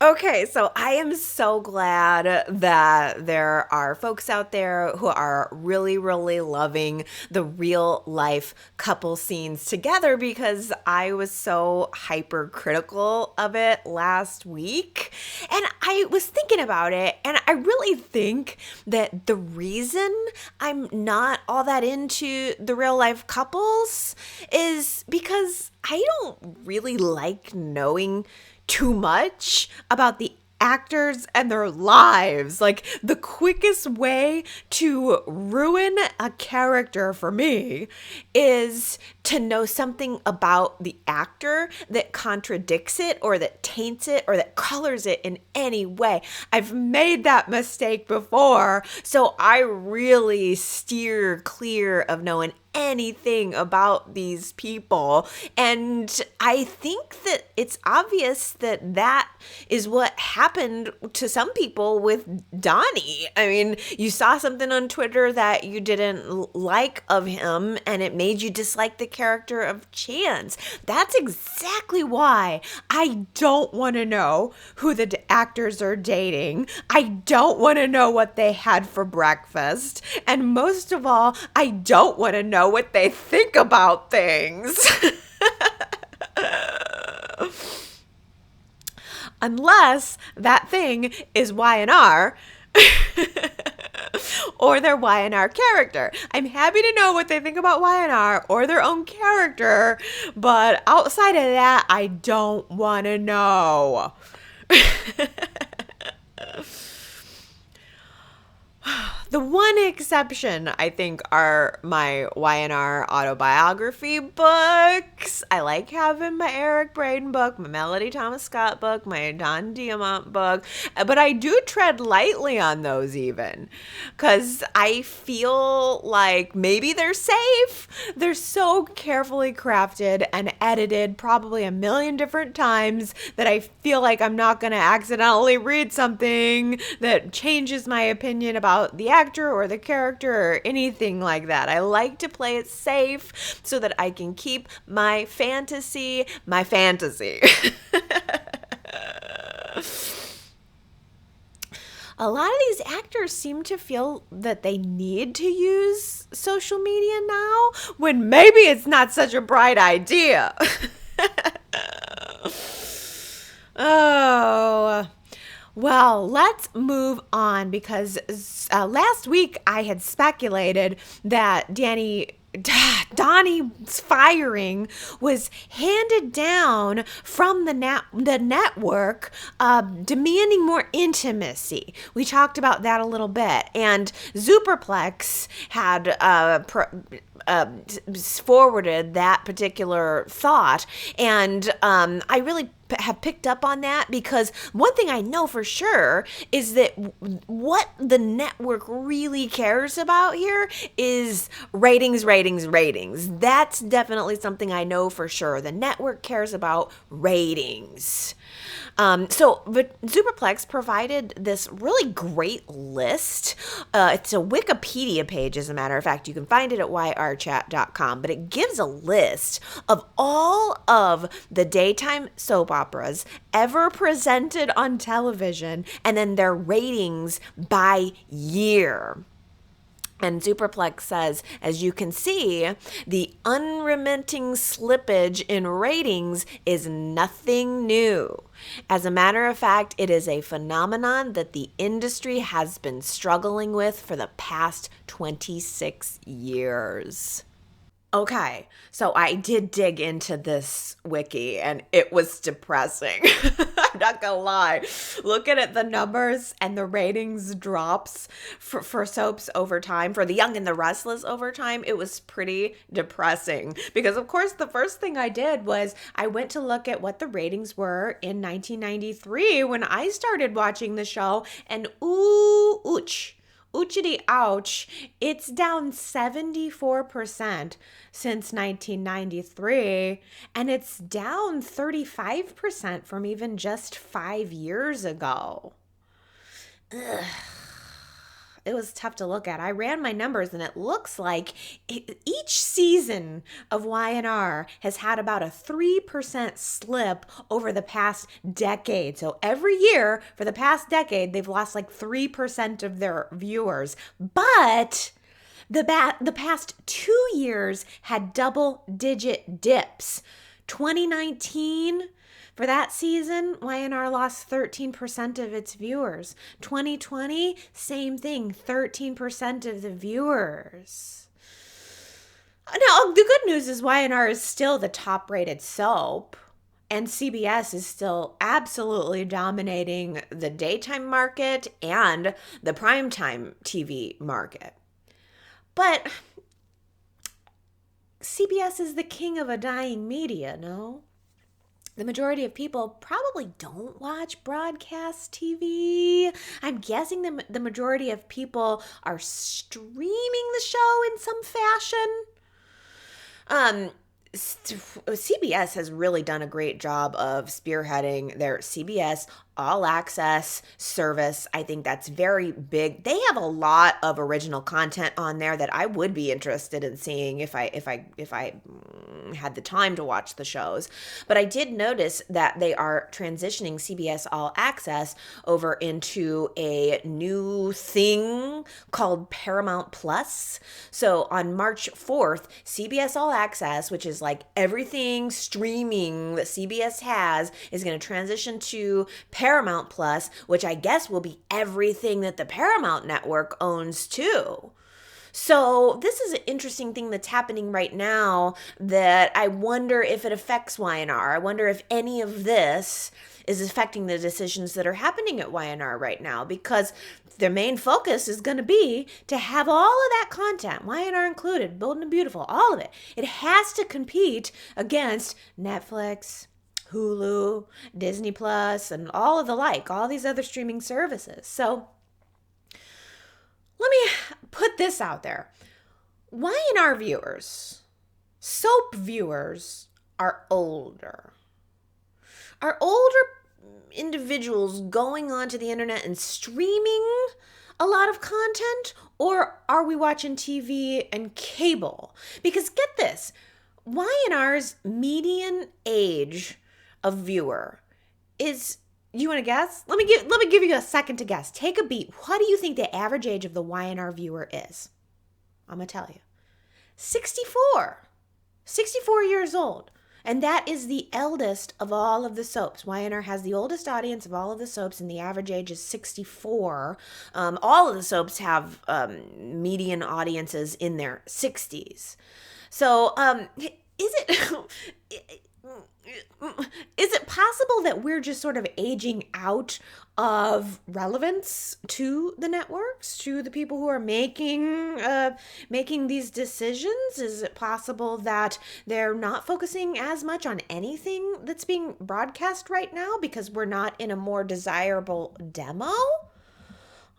Speaker 1: Okay, so I am so glad that there are folks out there who are really, really loving the real life couple scenes together, because I was so hypercritical of it last week. And I was thinking about it, and I really think that the reason I'm not all that into the real life couples is because I don't really like knowing too much about the actors and their lives. Like, the quickest way to ruin a character for me is to know something about the actor that contradicts it or that taints it or that colors it in any way. I've made that mistake before, so I really steer clear of knowing anything about these people. And I think that it's obvious that that is what happened to some people with Donnie. I mean, you saw something on Twitter that you didn't like of him, and it made you dislike the character of Chance. That's exactly why I don't want to know who the actors are dating. I don't want to know what they had for breakfast. And most of all, I don't want to know what they think about things. Unless that thing is Y&R or their Y&R character. I'm happy to know what they think about Y&R or their own character, but outside of that, I don't want to know. The one exception, I think, are my Y&R autobiography books. I like having my Eric Braeden book, my Melody Thomas Scott book, my Don Diamont book, but I do tread lightly on those even, because I feel like maybe they're safe. They're so carefully crafted and edited probably a million different times that I feel like I'm not going to accidentally read something that changes my opinion about the actor or the character or anything like that. I like to play it safe so that I can keep my fantasy. A lot of these actors seem to feel that they need to use social media now, when maybe it's not such a bright idea. Oh, well, let's move on because last week I had speculated that Donnie's firing was handed down from the network, demanding more intimacy. We talked about that a little bit, and Superplex had forwarded that particular thought, and I really have picked up on that because one thing I know for sure is that what the network really cares about here is ratings. That's definitely something I know for sure. The network cares about ratings. But Superplex provided this really great list. It's a Wikipedia page, as a matter of fact. You can find it at yrchat.com, but it gives a list of all of the daytime soap operas ever presented on television and then their ratings by year. And Superplex says, as you can see, the unremitting slippage in ratings is nothing new. As a matter of fact, it is a phenomenon that the industry has been struggling with for the past 26 years. Okay, so I did dig into this wiki and it was depressing. I'm not gonna lie. Looking at the numbers and the ratings drops for soaps over time, for The Young and the Restless over time, it was pretty depressing. Because, of course, the first thing I did was I went to look at what the ratings were in 1993 when I started watching the show, and Oochity ouch, it's down 74% since 1993, and it's down 35% from even just 5 years ago. Ugh. It was tough to look at. I ran my numbers and it looks like each season of Y&R has had about a 3% slip over the past decade. So every year for the past decade, they've lost like 3% of their viewers. But the past 2 years had double-digit dips. 2019... For that season, Y&R lost 13% of its viewers. 2020, same thing, 13% of the viewers. Now, the good news is Y&R is still the top-rated soap, and CBS is still absolutely dominating the daytime market and the primetime TV market. But CBS is the king of a dying media, no? The majority of people probably don't watch broadcast TV. I'm guessing the majority of people are streaming the show in some fashion. CBS has really done a great job of spearheading their CBS All Access service. I think that's very big. They have a lot of original content on there that I would be interested in seeing if I had the time to watch the shows. But I did notice that they are transitioning CBS All Access over into a new thing called Paramount Plus. So on March 4th, CBS All Access, which is like everything streaming that CBS has, is going to transition to Paramount Plus, which I guess will be everything that the Paramount Network owns too. So this is an interesting thing that's happening right now that I wonder if it affects Y&R. I wonder if any of this is affecting the decisions that are happening at Y&R right now, because their main focus is going to be to have all of that content, Y&R included, Bold and Beautiful, all of it. It has to compete against Netflix, Hulu, Disney Plus, and all of the like, all these other streaming services. So let me put this out there. Y&R viewers, soap viewers, are older. Are older individuals going onto the internet and streaming a lot of content, or are we watching TV and cable? Because get this, Y&R's median age of viewer is, you want to guess? Let me give you a second to guess. Take a beat. What do you think the average age of the Y&R viewer is? I'm going to tell you. 64. 64 years old. And that is the eldest of all of the soaps. Y&R has the oldest audience of all of the soaps, and the average age is 64. All of the soaps have median audiences in their 60s. So is it possible that we're just sort of aging out of relevance to the networks, to the people who are making these decisions? Is it possible that they're not focusing as much on anything that's being broadcast right now because we're not in a more desirable demo?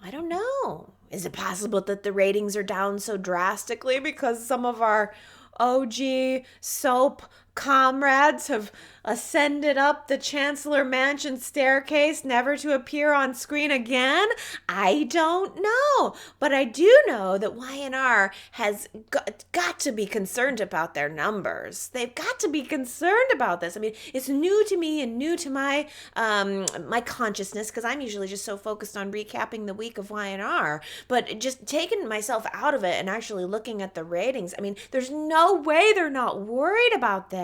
Speaker 1: I don't know. Is it possible that the ratings are down so drastically because some of our OG soap comrades have ascended up the Chancellor Mansion staircase, never to appear on screen again? I don't know. But I do know that Y&R has got to be concerned about their numbers. They've got to be concerned about this. I mean, it's new to me and new to my my consciousness, because I'm usually just so focused on recapping the week of Y&R. But just taking myself out of it and actually looking at the ratings, I mean, there's no way they're not worried about this.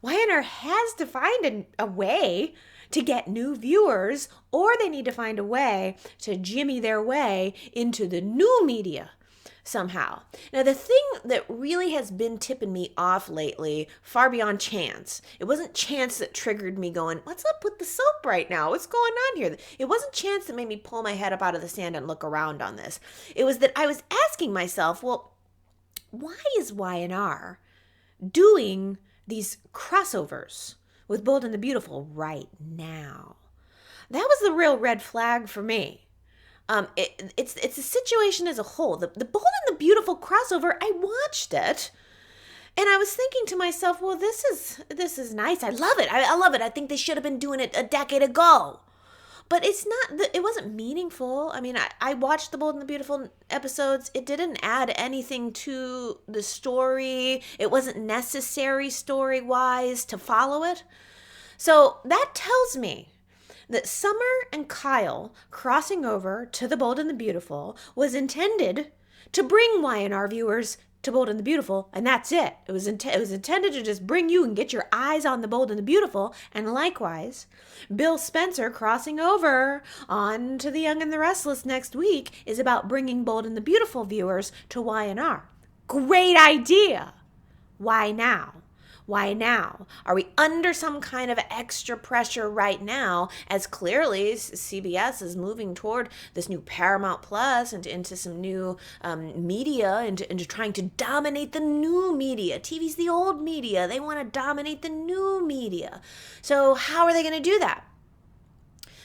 Speaker 1: Y&R has to find a way to get new viewers, or they need to find a way to jimmy their way into the new media somehow. Now, the thing that really has been tipping me off lately, far beyond chance, it wasn't chance that triggered me going, what's up with the soap right now? What's going on here? It wasn't chance that made me pull my head up out of the sand and look around on this. It was that I was asking myself, well, why is Y&R doing these crossovers with Bold and the Beautiful right now? That was the real red flag for me. It's the situation as a whole. The Bold and the Beautiful crossover, I watched it, and I was thinking to myself, well, this is nice. I love it. I love it. I think they should have been doing it a decade ago. But it wasn't meaningful. I mean, I watched the Bold and the Beautiful episodes. It didn't add anything to the story. It wasn't necessary story-wise to follow it. So that tells me that Summer and Kyle crossing over to the Bold and the Beautiful was intended to bring Y&R viewers to Bold and the Beautiful, and that's it. It was intended to just bring you and get your eyes on the Bold and the Beautiful, and likewise, Bill Spencer crossing over on to The Young and the Restless next week is about bringing Bold and the Beautiful viewers to Y&R. Great idea! Why now? Why now? Are we under some kind of extra pressure right now, as clearly CBS is moving toward this new Paramount Plus and into some new media and into trying to dominate the new media? TV's the old media. They want to dominate the new media. So how are they going to do that?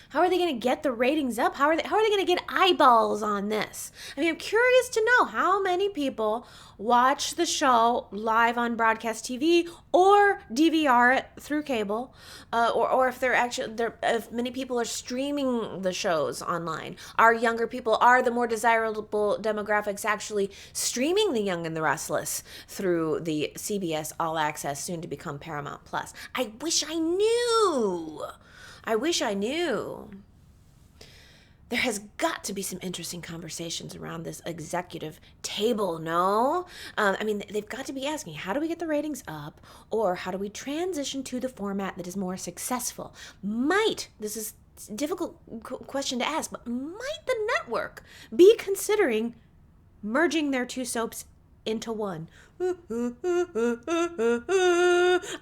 Speaker 1: How are they going to get the ratings up? How are they going to get eyeballs on this? I mean, I'm curious to know how many people watch the show live on broadcast TV or DVR it through cable, or if if many people are streaming the shows online. Are younger people, are the more desirable demographics actually streaming The Young and the Restless through the CBS All Access, soon to become Paramount Plus? I wish I knew. There has got to be some interesting conversations around this executive table, no? I mean, they've got to be asking, how do we get the ratings up? Or how do we transition to the format that is more successful? This is a difficult question to ask, but might the network be considering merging their two soaps into one?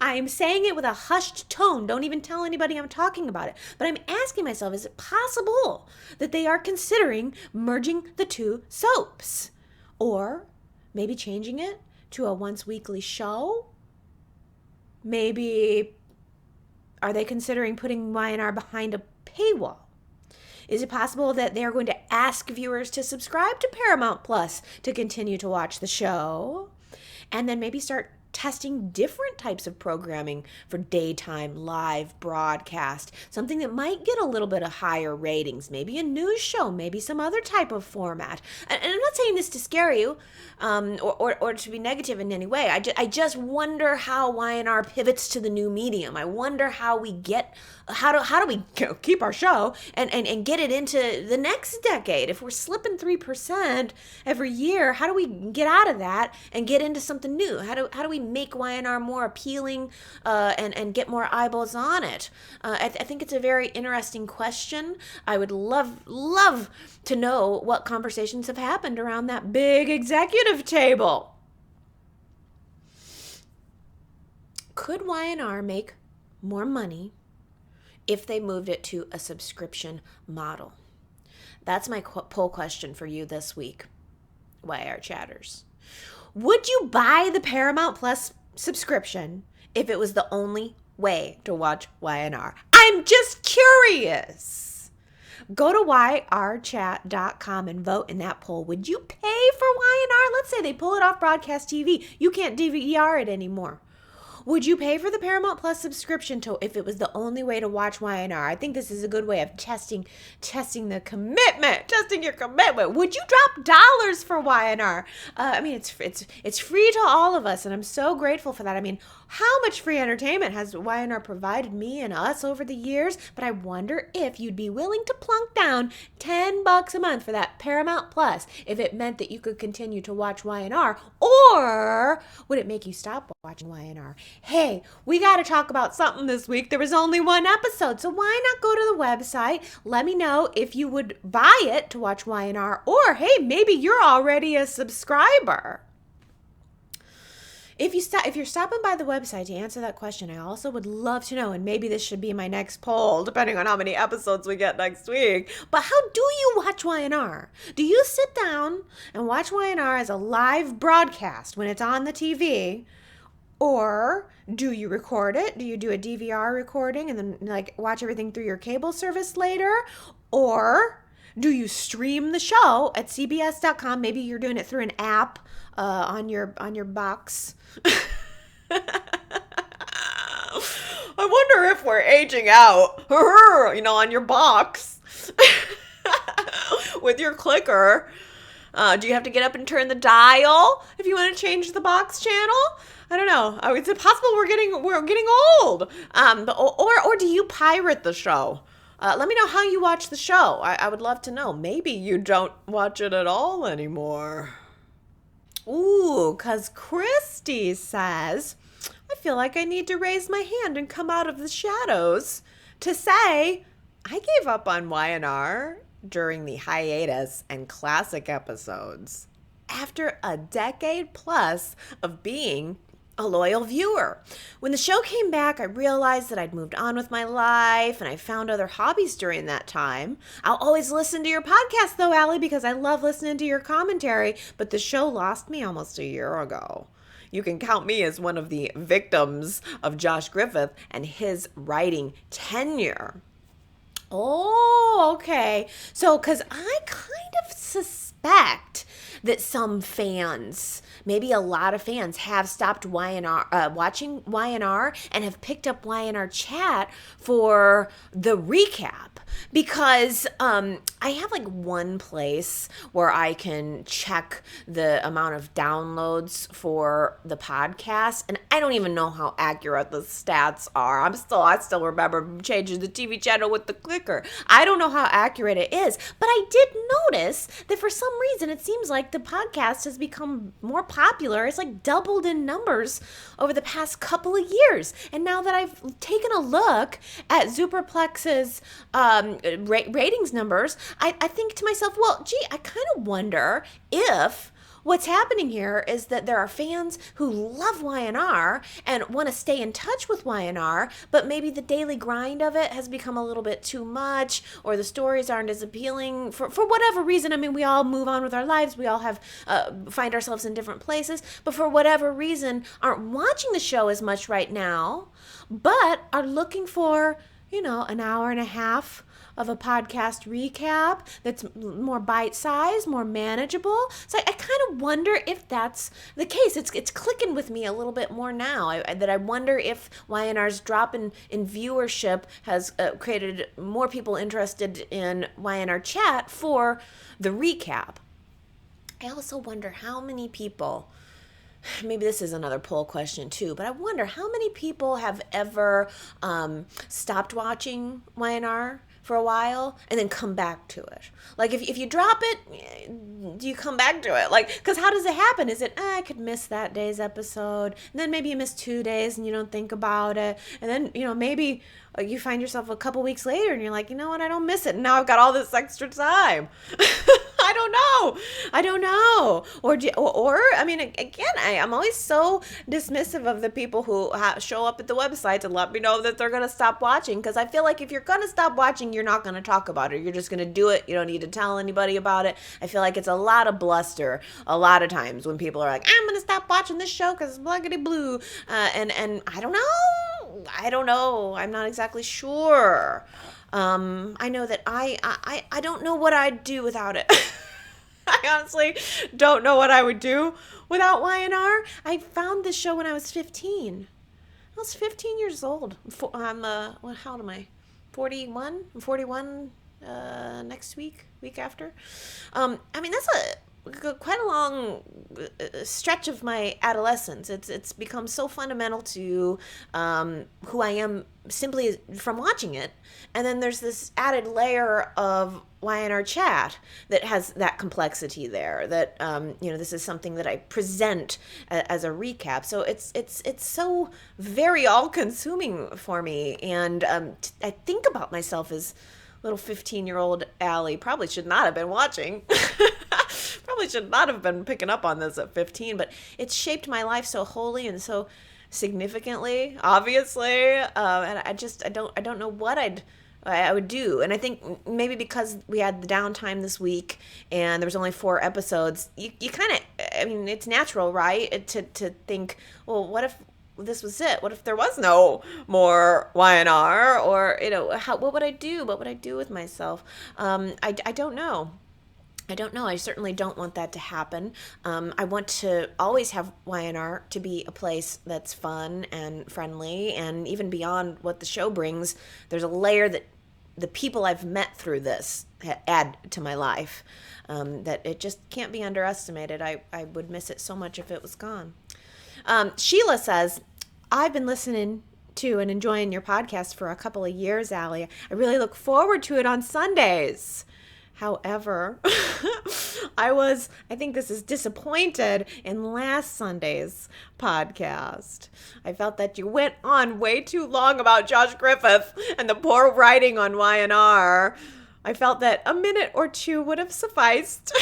Speaker 1: I'm saying it with a hushed tone. Don't even tell anybody I'm talking about it. But I'm asking myself, is it possible that they are considering merging the two soaps? Or maybe changing it to a once weekly show? Maybe are they considering putting Y&R behind a paywall? Is it possible that they're going to ask viewers to subscribe to Paramount Plus to continue to watch the show? And then maybe start testing different types of programming for daytime live broadcast, something that might get a little bit of higher ratings, maybe a news show, maybe some other type of format. And I'm not saying this to scare you or to be negative in any way. I just wonder how Y&R pivots to the new medium. I wonder how we get, how do we keep our show and get it into the next decade? If we're slipping 3% every year, how do we get out of that and get into something new? How do we we make Y&R more appealing and get more eyeballs on it? I think it's a very interesting question. I would love to know what conversations have happened around that big executive table. Could Y&R make more money if they moved it to a subscription model? That's my poll question for you this week, Y&R Chatters. Would you buy the Paramount Plus subscription if it was the only way to watch Y&R? I'm just curious. Go to yrchat.com and vote in that poll. Would you pay for Y&R? Let's say they pull it off broadcast TV. You can't DVR it anymore. Would you pay for the Paramount Plus subscription if it was the only way to watch Y&R? I think this is a good way of testing the commitment, testing your commitment. Would you drop dollars for Y&R? I mean, it's free to all of us, and I'm so grateful for that. I mean, how much free entertainment has Y&R provided me and us over the years? But I wonder if you'd be willing to plunk down $10 a month for that Paramount Plus if it meant that you could continue to watch Y&R, or would it make you stop watching Y&R? Hey, we got to talk about something this week. There was only one episode, so why not go to the website? Let me know if you would buy it to watch Y&R, or hey, maybe you're already a subscriber. If you're stopping by the website to answer that question, I also would love to know, and maybe this should be my next poll, depending on how many episodes we get next week. But how do you watch Y&R? Do you sit down and watch Y&R as a live broadcast when it's on the TV? Or do you record it? Do you do a DVR recording and then watch everything through your cable service later? Or do you stream the show at cbs.com? Maybe you're doing it through an app on your box. I wonder if we're aging out, on your box with your clicker. Do you have to get up and turn the dial if you want to change the box channel? I don't know. Is it possible we're getting old? Or do you pirate the show? Let me know how you watch the show. I would love to know. Maybe you don't watch it at all anymore. Ooh, because Christy says, I feel like I need to raise my hand and come out of the shadows to say I gave up on Y&R during the hiatus and classic episodes after a decade plus of being a loyal viewer. When the show came back, I realized that I'd moved on with my life and I found other hobbies during that time. I'll always listen to your podcast though, Allie, because I love listening to your commentary, but the show lost me almost a year ago. You can count me as one of the victims of Josh Griffith and his writing tenure. Oh, okay. So, because I kind of suspect that some fans, maybe a lot of fans, have stopped watching Y&R and have picked up Y&R Chat for the recap. Because I have one place where I can check the amount of downloads for the podcast, and I don't even know how accurate the stats are. I still remember changing the TV channel with the clicker. I don't know how accurate it is, but I did notice that for some reason it seems like the podcast has become more popular. It's doubled in numbers over the past couple of years. And now that I've taken a look at Superplex's ratings numbers, I think to myself, well, gee, I kind of wonder if what's happening here is that there are fans who love Y&R and want to stay in touch with Y&R, but maybe the daily grind of it has become a little bit too much, or the stories aren't as appealing for whatever reason. I mean, we all move on with our lives. We all have find ourselves in different places, but for whatever reason aren't watching the show as much right now, but are looking for, an hour and a half of a podcast recap that's more bite-sized, more manageable. So I kind of wonder if that's the case. It's clicking with me a little bit more now. That I wonder if Y&R's drop in viewership has created more people interested in Y&R Chat for the recap. I also wonder how many people, maybe this is another poll question too, but I wonder how many people have ever stopped watching Y&R for a while and then come back to it? Like if you drop it, do you come back to it? Like, because how does it happen? Is it, I could miss that day's episode, and then maybe you miss 2 days and you don't think about it, and then, maybe you find yourself a couple weeks later and you're like, you know what, I don't miss it. And now I've got all this extra time. I don't know. Or I mean, again, I'm always so dismissive of the people who show up at the website to let me know that they're going to stop watching. Because I feel like if you're going to stop watching, you're not going to talk about it. You're just going to do it. You don't need to tell anybody about it. I feel like it's a lot of bluster a lot of times when people are like, I'm going to stop watching this show because it's blankety blue. And I don't know. I'm not exactly sure. I know that I don't know what I'd do without it. I honestly don't know what I would do without Y&R. I found this show when I was 15. I was 15 years old. How old am I? 41? I'm 41 next week after. I mean, that's quite a long stretch of my adolescence. It's become so fundamental to who I am simply from watching it. And then there's this added layer of Y&R Chat that has that complexity there, that this is something that I present as a recap. So it's so very all-consuming for me. And I think about myself as little 15-year-old Allie. Probably should not have been watching. Probably should not have been picking up on this at 15, but it's shaped my life so wholly and so significantly, obviously. And I don't know what I would do. And I think maybe because we had the downtime this week and there was only 4 episodes, you kind of, I mean, it's natural, right? To think, well, what if this was it? What if there was no more Y&R? Or, what would I do? What would I do with myself? I don't know. I certainly don't want that to happen. I want to always have Y&R to be a place that's fun and friendly, and even beyond what the show brings, there's a layer that the people I've met through this add to my life, that it just can't be underestimated. I would miss it so much if it was gone. Sheila says, I've been listening to and enjoying your podcast for a couple of years, Allie. I really look forward to it on Sundays. However, I think this is disappointed in last Sunday's podcast. I felt that you went on way too long about Josh Griffith and the poor writing on Y&R. I felt that a minute or 2 would have sufficed.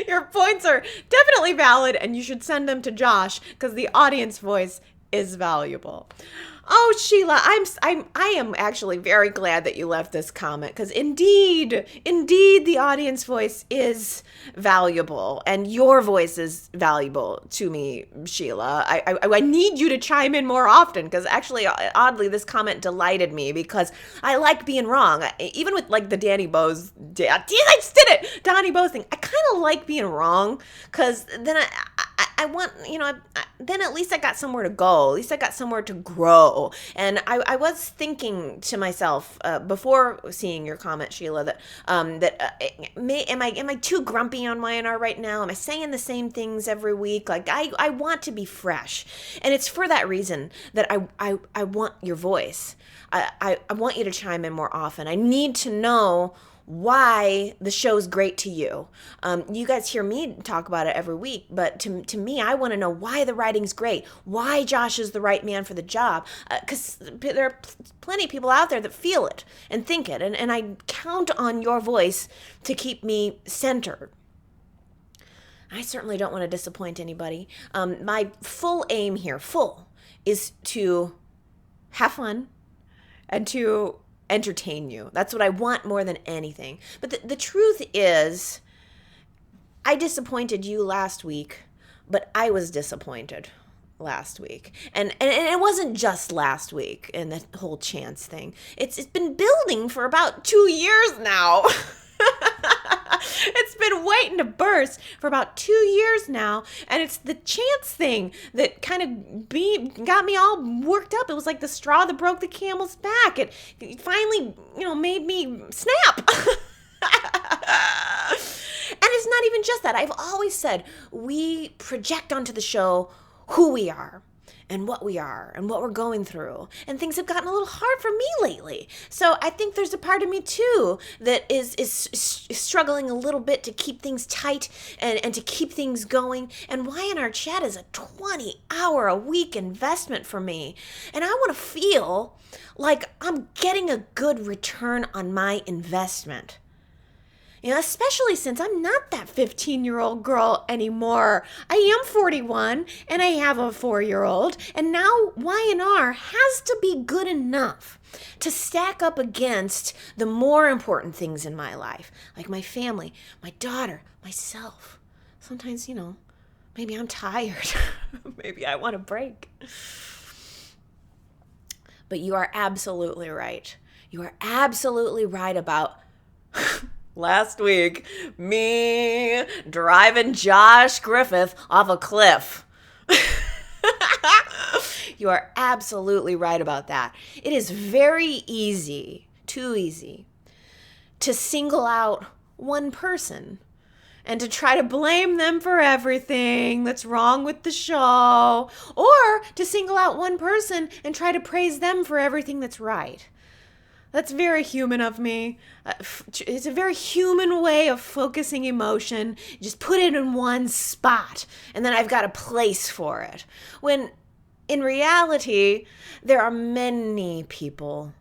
Speaker 1: Your points are definitely valid, and you should send them to Josh because the audience voice is valuable. Oh, Sheila, I am actually very glad that you left this comment, because indeed, the audience voice is valuable, and your voice is valuable to me, Sheila. I need you to chime in more often, because actually, oddly, this comment delighted me, because I like being wrong. Even with like the Donny Boaz, I just did it, Donny Boaz thing. I kind of like being wrong, because then I want, then at least I got somewhere to go. At least I got somewhere to grow. And I was thinking to myself before seeing your comment, Sheila, that am I too grumpy on Y&R right now? Am I saying the same things every week? Like I want to be fresh, and it's for that reason that I want your voice. I want you to chime in more often. I need to know why the show's great to you. You guys hear me talk about it every week, but to me, I want to know why the writing's great, why Josh is the right man for the job, because there are plenty of people out there that feel it and think it, and I count on your voice to keep me centered. I certainly don't want to disappoint anybody. My full aim here, is to have fun and to entertain you. That's what I want more than anything. But the truth is, I disappointed you last week, but I was disappointed last week. And it wasn't just last week and the whole chance thing. It's been building for about 2 years now. It's been waiting to burst for about 2 years now, and it's the chance thing that kind of got me all worked up. It was like the straw that broke the camel's back. It finally, made me snap. And it's not even just that. I've always said we project onto the show who we are. and what we are and what we're going through. And things have gotten a little hard for me lately. So I think there's a part of me too that is struggling a little bit to keep things tight and to keep things going. And Y&R Chat is a 20-hour-a-week investment for me. And I want to feel like I'm getting a good return on my investment. Especially since I'm not that 15-year-old girl anymore. I am 41, and I have a 4-year-old, and now Y&R has to be good enough to stack up against the more important things in my life, like my family, my daughter, myself. Sometimes, maybe I'm tired. Maybe I want a break. But you are absolutely right. You are absolutely right about... Last week, me driving Josh Griffith off a cliff. You are absolutely right about that. It is very easy, too easy, to single out one person and to try to blame them for everything that's wrong with the show, or to single out one person and try to praise them for everything that's right. That's very human of me. It's a very human way of focusing emotion. Just put it in one spot, and then I've got a place for it. When in reality, there are many people.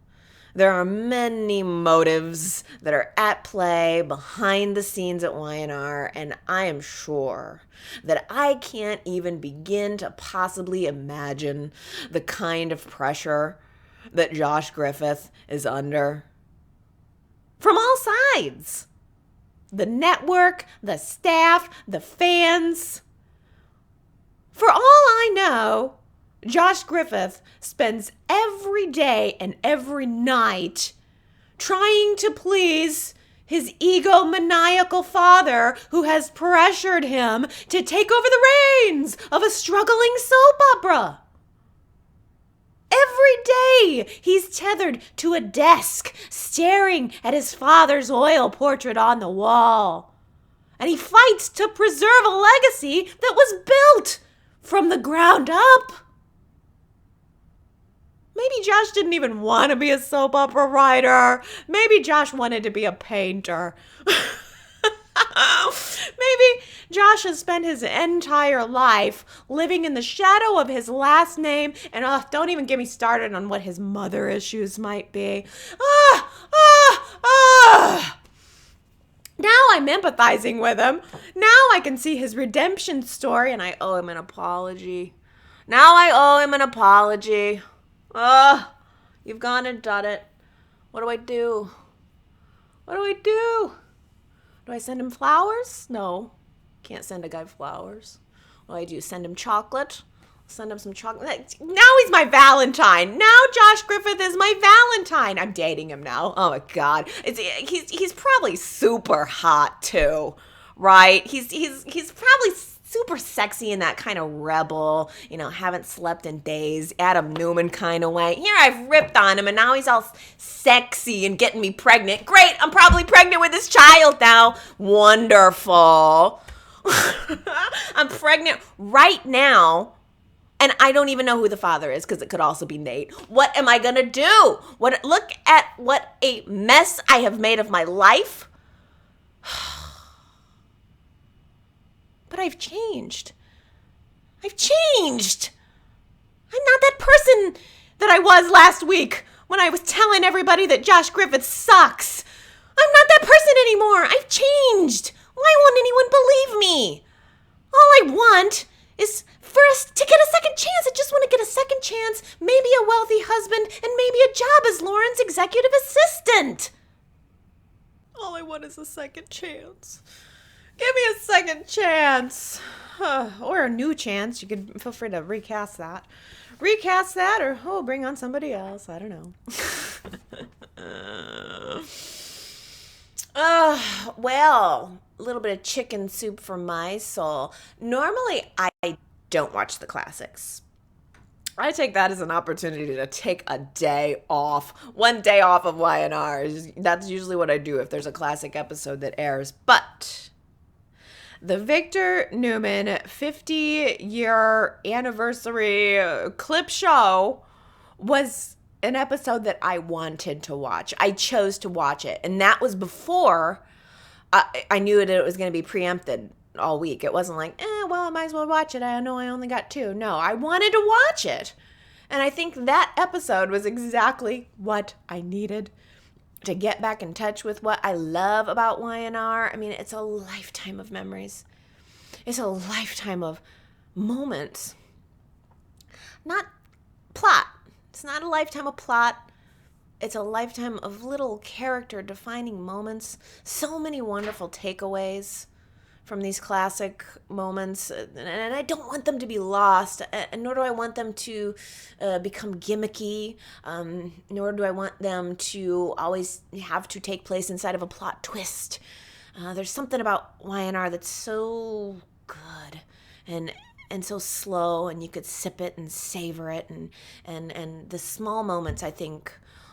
Speaker 1: There are many motives that are at play behind the scenes at Y&R, and I am sure that I can't even begin to possibly imagine the kind of pressure that Josh Griffith is under from all sides. The network, the staff, the fans. For all I know, Josh Griffith spends every day and every night trying to please his egomaniacal father who has pressured him to take over the reins of a struggling soap opera. Every day, he's tethered to a desk, staring at his father's oil portrait on the wall. And he fights to preserve a legacy that was built from the ground up. Maybe Josh didn't even want to be a soap opera writer. Maybe Josh wanted to be a painter. Maybe Josh has spent his entire life living in the shadow of his last name, and don't even get me started on what his mother issues might be. Now I'm empathizing with him. Now I can see his redemption story, and I owe him an apology. Now I owe him an apology. You've gone and done it. What do I do? What do I do? Do I send him flowers? No. Can't send a guy flowers. What do I do? Send him chocolate? Send him some chocolate. Now he's my Valentine. Now Josh Griffith is my Valentine. I'm dating him now. Oh my God. He's probably super hot too, right? He's probably super sexy in that kind of rebel, haven't slept in days, Adam Newman kind of way. Here I've ripped on him and now he's all sexy and getting me pregnant. Great, I'm probably pregnant with this child now. Wonderful. I'm pregnant right now and I don't even know who the father is because it could also be Nate. What am I going to do? Look at what a mess I have made of my life. But I've changed. I've changed. I'm not that person that I was last week when I was telling everybody that Josh Griffith sucks. I'm not that person anymore. I've changed. Why won't anyone believe me? All I want is for us to get a second chance. I just want to get a second chance, maybe a wealthy husband, and maybe a job as Lauren's executive assistant. All I want is a second chance. Give me a second chance. Or a new chance. You could feel free to recast that. Recast that or bring on somebody else. I don't know. Well, a little bit of chicken soup for my soul. Normally, I don't watch the classics. I take that as an opportunity to take a day off. One day off of Y&R. That's usually what I do if there's a classic episode that airs. But The Victor Newman 50-year anniversary clip show was an episode that I wanted to watch. I chose to watch it. And that was before I knew that it was going to be preempted all week. It wasn't like, well, I might as well watch it. I know I only got 2. No, I wanted to watch it. And I think that episode was exactly what I needed to get back in touch with what I love about Y&R. I mean, it's a lifetime of memories. It's a lifetime of moments. Not plot. It's not a lifetime of plot. It's a lifetime of little character-defining moments. So many wonderful takeaways from these classic moments. And I don't want them to be lost, nor do I want them to become gimmicky, nor do I want them to always have to take place inside of a plot twist. There's something about Y&R that's so good and so slow, and you could sip it and savor it, and the small moments, I think,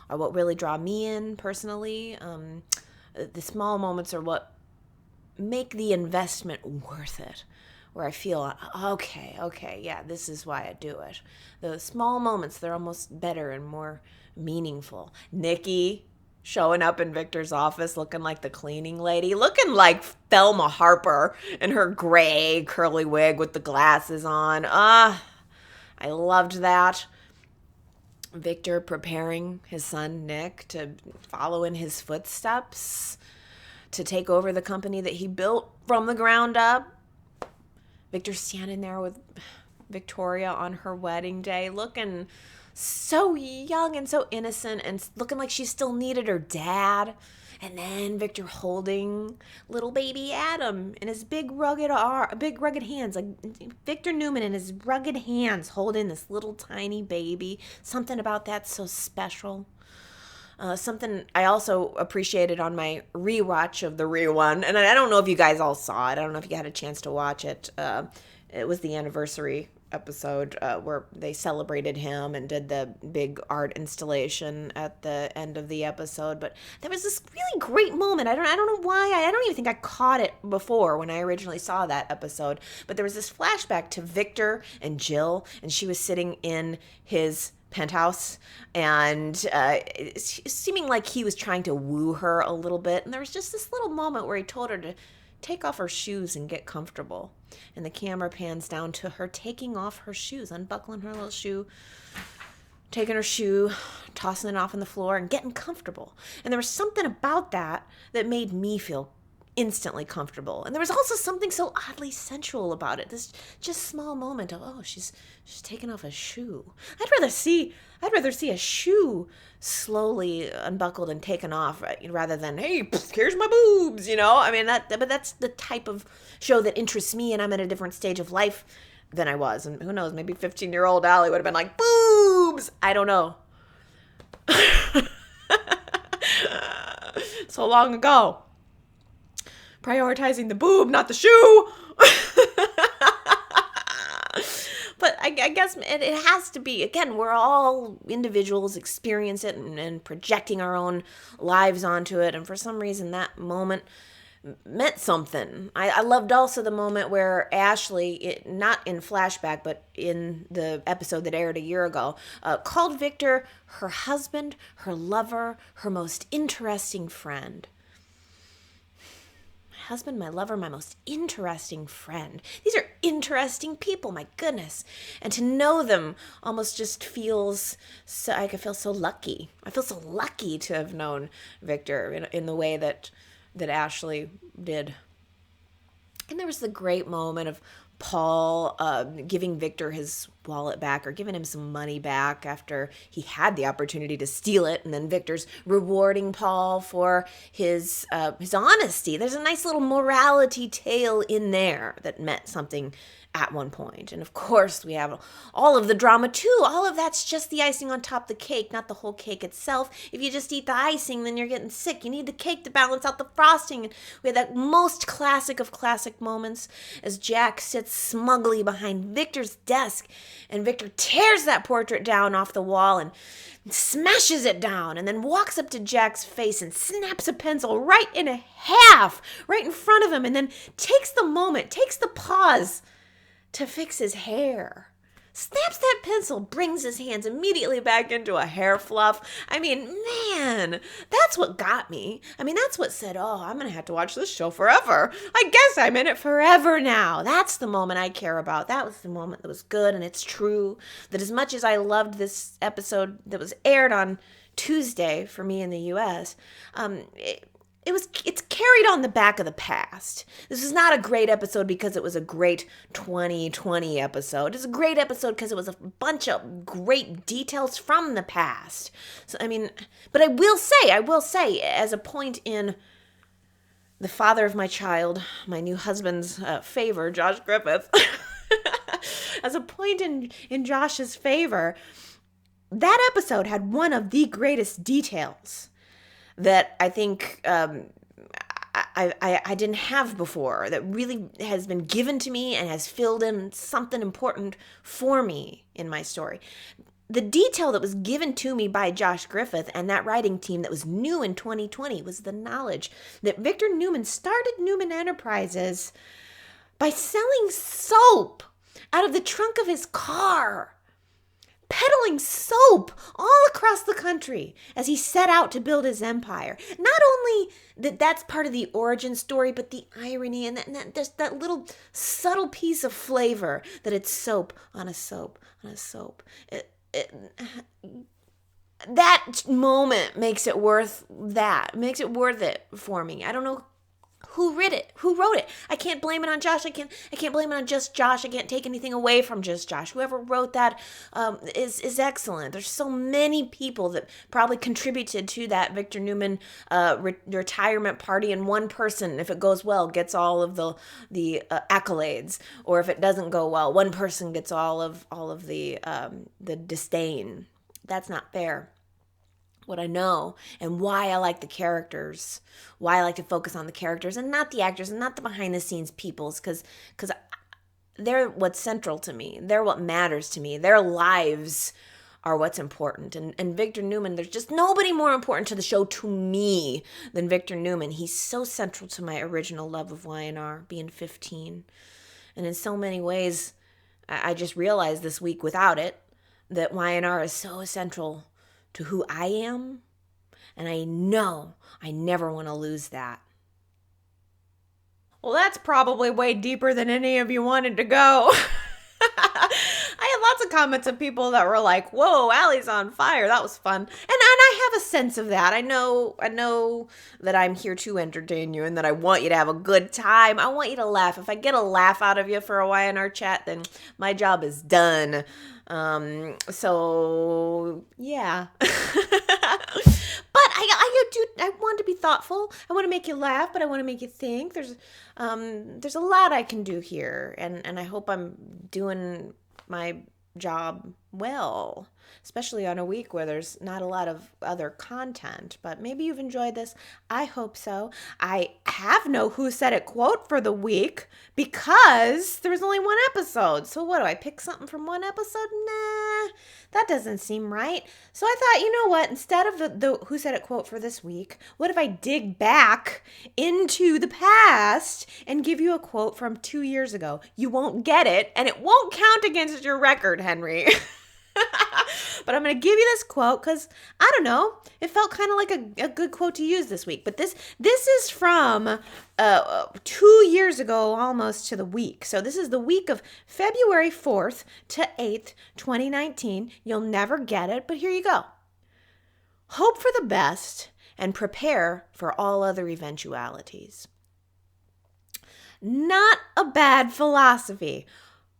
Speaker 1: are what really draw me in personally. The small moments are what make the investment worth it, where I feel, okay, yeah, this is why I do it. The small moments, they're almost better and more meaningful. Nikki showing up in Victor's office looking like the cleaning lady, looking like Thelma Harper in her gray curly wig with the glasses on. I loved that. Victor preparing his son Nick to follow in his footsteps, to take over the company that he built from the ground up. Victor standing there with Victoria on her wedding day, looking so young and so innocent and looking like she still needed her dad. And then Victor holding little baby Adam in his big rugged hands, like Victor Newman in his rugged hands holding this little tiny baby. Something about that so special. Something I also appreciated on my rewatch of the rerun, and I don't know if you guys all saw it. I don't know if you had a chance to watch it. It was the anniversary episode where they celebrated him and did the big art installation at the end of the episode. But there was this really great moment. I don't know why. I don't even think I caught it before when I originally saw that episode. But there was this flashback to Victor and Jill, and she was sitting in his penthouse, and seeming like he was trying to woo her a little bit. And there was just this little moment where he told her to take off her shoes and get comfortable. And the camera pans down to her taking off her shoes, unbuckling her little shoe, taking her shoe, tossing it off on the floor, and getting comfortable. And there was something about that that made me feel instantly comfortable. And there was also something so oddly sensual about it. This just small moment of, oh, she's taking off a shoe. I'd rather see a shoe slowly unbuckled and taken off rather than, hey, here's my boobs, I mean, but that's the type of show that interests me, and I'm at a different stage of life than I was. And who knows, maybe 15-year-old Allie would have been like, boobs! I don't know. So long ago. Prioritizing the boob, not the shoe. But I guess it has to be, again, we're all individuals, experience it and projecting our own lives onto it. And for some reason, that moment meant something. I loved also the moment where Ashley, not in flashback, but in the episode that aired a year ago, called Victor her husband, her lover, her most interesting friend. Husband, my lover, my most interesting friend. These are interesting people, my goodness. And to know them almost just feels so, I feel so lucky. I feel so lucky to have known Victor in the way that Ashley did. And there was the great moment of Paul giving Victor his wallet back, or giving him some money back after he had the opportunity to steal it, and then Victor's rewarding Paul for his honesty. There's a nice little morality tale in there that meant something at one point. And of course, we have all of the drama too. All of that's just the icing on top of the cake, not the whole cake itself. If you just eat the icing, then you're getting sick. You need the cake to balance out the frosting. And we had that most classic of classic moments as Jack sits smugly behind Victor's desk, and Victor tears that portrait down off the wall and smashes it down, and then walks up to Jack's face and snaps a pencil right in half, right in front of him, and then takes the pause to fix his hair. Snaps that pencil, brings his hands immediately back into a hair fluff. I mean, man, that's what got me. I mean, that's what said, oh, I'm going to have to watch this show forever. I guess I'm in it forever now. That's the moment I care about. That was the moment that was good, and it's true that as much as I loved this episode that was aired on Tuesday for me in the U.S., it's carried on the back of the past. This is not a great episode because it was a great 2020 episode. It's a great episode because it was a bunch of great details from the past. So, I mean, but I will say, as a point in the father of my child, my new husband's favor, Josh Griffith, as a point in Josh's favor, that episode had one of the greatest details that I think I didn't have before, that really has been given to me and has filled in something important for me in my story. The detail that was given to me by Josh Griffith and that writing team that was new in 2020 was the knowledge that Victor Newman started Newman Enterprises by selling soap out of the trunk of his car. Peddling soap all across the country as he set out to build his empire. Not only that's part of the origin story, but the irony and that little subtle piece of flavor that it's soap on a soap on a soap. That moment makes it worth it for me. I don't know who wrote it. I can't blame it on Josh. I can't blame it on just Josh. I can't take anything away from just Josh. Whoever wrote that is excellent. There's so many people that probably contributed to that Victor Newman retirement party, and one person, if it goes well, gets all of the accolades, or if it doesn't go well, one person gets all of the disdain. That's not fair. What I know and why I like the characters, why I like to focus on the characters and not the actors and not the behind the scenes peoples, because they're what's central to me. They're what matters to me. Their lives are what's important. And Victor Newman, there's just nobody more important to the show to me than Victor Newman. He's so central to my original love of Y&R, being 15. And in so many ways, I just realized this week without it that Y&R is so central to who I am, and I know I never want to lose that. Well, that's probably way deeper than any of you wanted to go. I had lots of comments of people that were like, whoa, Allie's on fire. That was fun. And I have a sense of that. I know that I'm here to entertain you and that I want you to have a good time. I want you to laugh. If I get a laugh out of you for a Y&R chat, then my job is done. So yeah. But I want to be thoughtful. I want to make you laugh, but I want to make you think. There's a lot I can do here, and I hope I'm doing my job well, especially on a week where there's not a lot of other content. But maybe you've enjoyed this. I hope so. I have no Who Said It quote for the week because there was only one episode. So what, do I pick something from one episode? Nah, that doesn't seem right. So I thought, you know what, instead of the Who Said It quote for this week, what if I dig back into the past and give you a quote from 2 years ago? You won't get it, and it won't count against your record, Henry. But I'm going to give you this quote because, I don't know, it felt kind of like a good quote to use this week. But this is from 2 years ago, almost to the week. So this is the week of February 4th to 8th, 2019. You'll never get it, but here you go. Hope for the best and prepare for all other eventualities. Not a bad philosophy.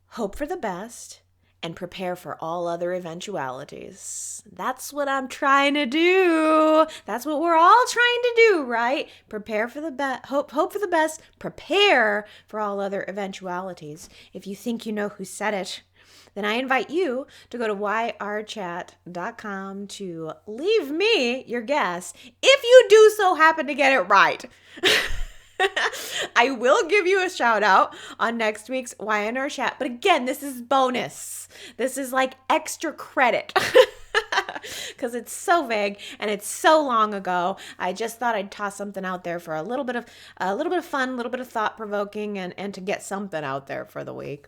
Speaker 1: Hope for the best and prepare for all other eventualities. That's what I'm trying to do. That's what we're all trying to do, right? Prepare for the best, hope for the best, prepare for all other eventualities. If you think you know who said it, then I invite you to go to yrchat.com to leave me your guess if you do so happen to get it right. I will give you a shout out on next week's Y&R Chat. But again, this is bonus. This is like extra credit because it's so vague and it's so long ago. I just thought I'd toss something out there for a little bit of fun, a little bit of thought provoking, and to get something out there for the week.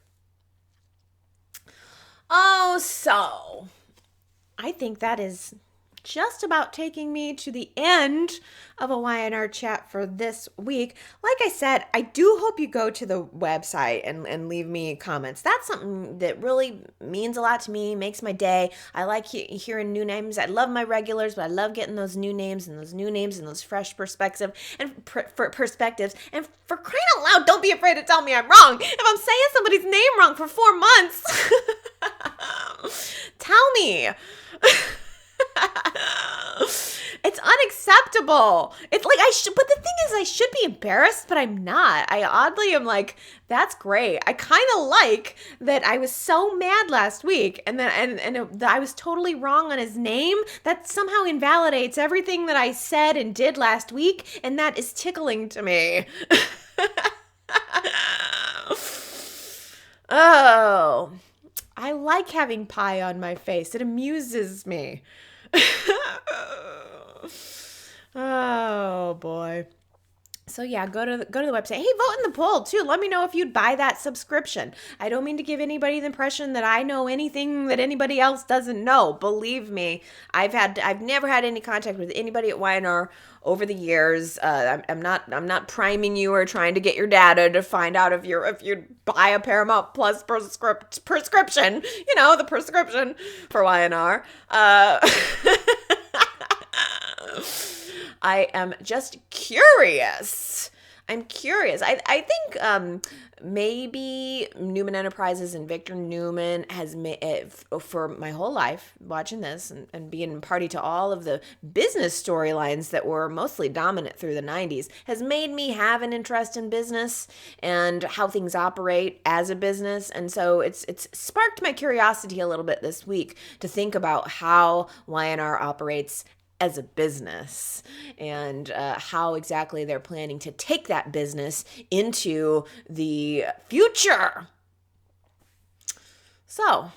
Speaker 1: Oh, so I think that is just about taking me to the end of a Y&R Chat for this week. Like I said, I do hope you go to the website and leave me comments. That's something that really means a lot to me, makes my day. I like hearing new names. I love my regulars, but I love getting those new names and those fresh perspectives. And perspectives. And for crying out loud, don't be afraid to tell me I'm wrong. If I'm saying somebody's name wrong for 4 months, tell me. It's unacceptable. It's like but the thing is, I should be embarrassed, but I'm not. I oddly am like, that's great. I kind of like that I was so mad last week and that I was totally wrong on his name. That somehow invalidates everything that I said and did last week, and that is tickling to me. Oh, I like having pie on my face. It amuses me. Oh boy. So yeah, go to the website. Hey, vote in the poll too. Let me know if you'd buy that subscription. I don't mean to give anybody the impression that I know anything that anybody else doesn't know. Believe me, I've never had any contact with anybody at Y&R over the years. I'm not priming you or trying to get your data to find out if you buy a Paramount Plus prescription. You know, the prescription for Y&R. I am just curious. I'm curious. I think maybe Newman Enterprises and Victor Newman has made, for my whole life watching this and being party to all of the business storylines that were mostly dominant through the 90s, has made me have an interest in business and how things operate as a business. And so it's sparked my curiosity a little bit this week to think about how Y&R operates as a business and how exactly they're planning to take that business into the future. So,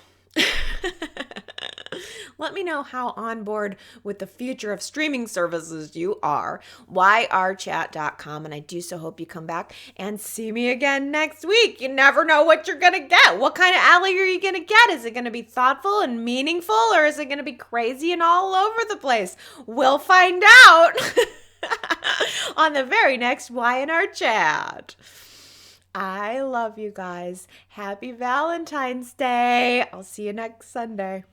Speaker 1: let me know how on board with the future of streaming services you are. yrchat.com, and I do so hope you come back and see me again next week. You never know what you're going to get. What kind of alley are you going to get? Is it going to be thoughtful and meaningful, or is it going to be crazy and all over the place? We'll find out on the very next Y&R Chat. I love you guys. Happy Valentine's Day. I'll see you next Sunday.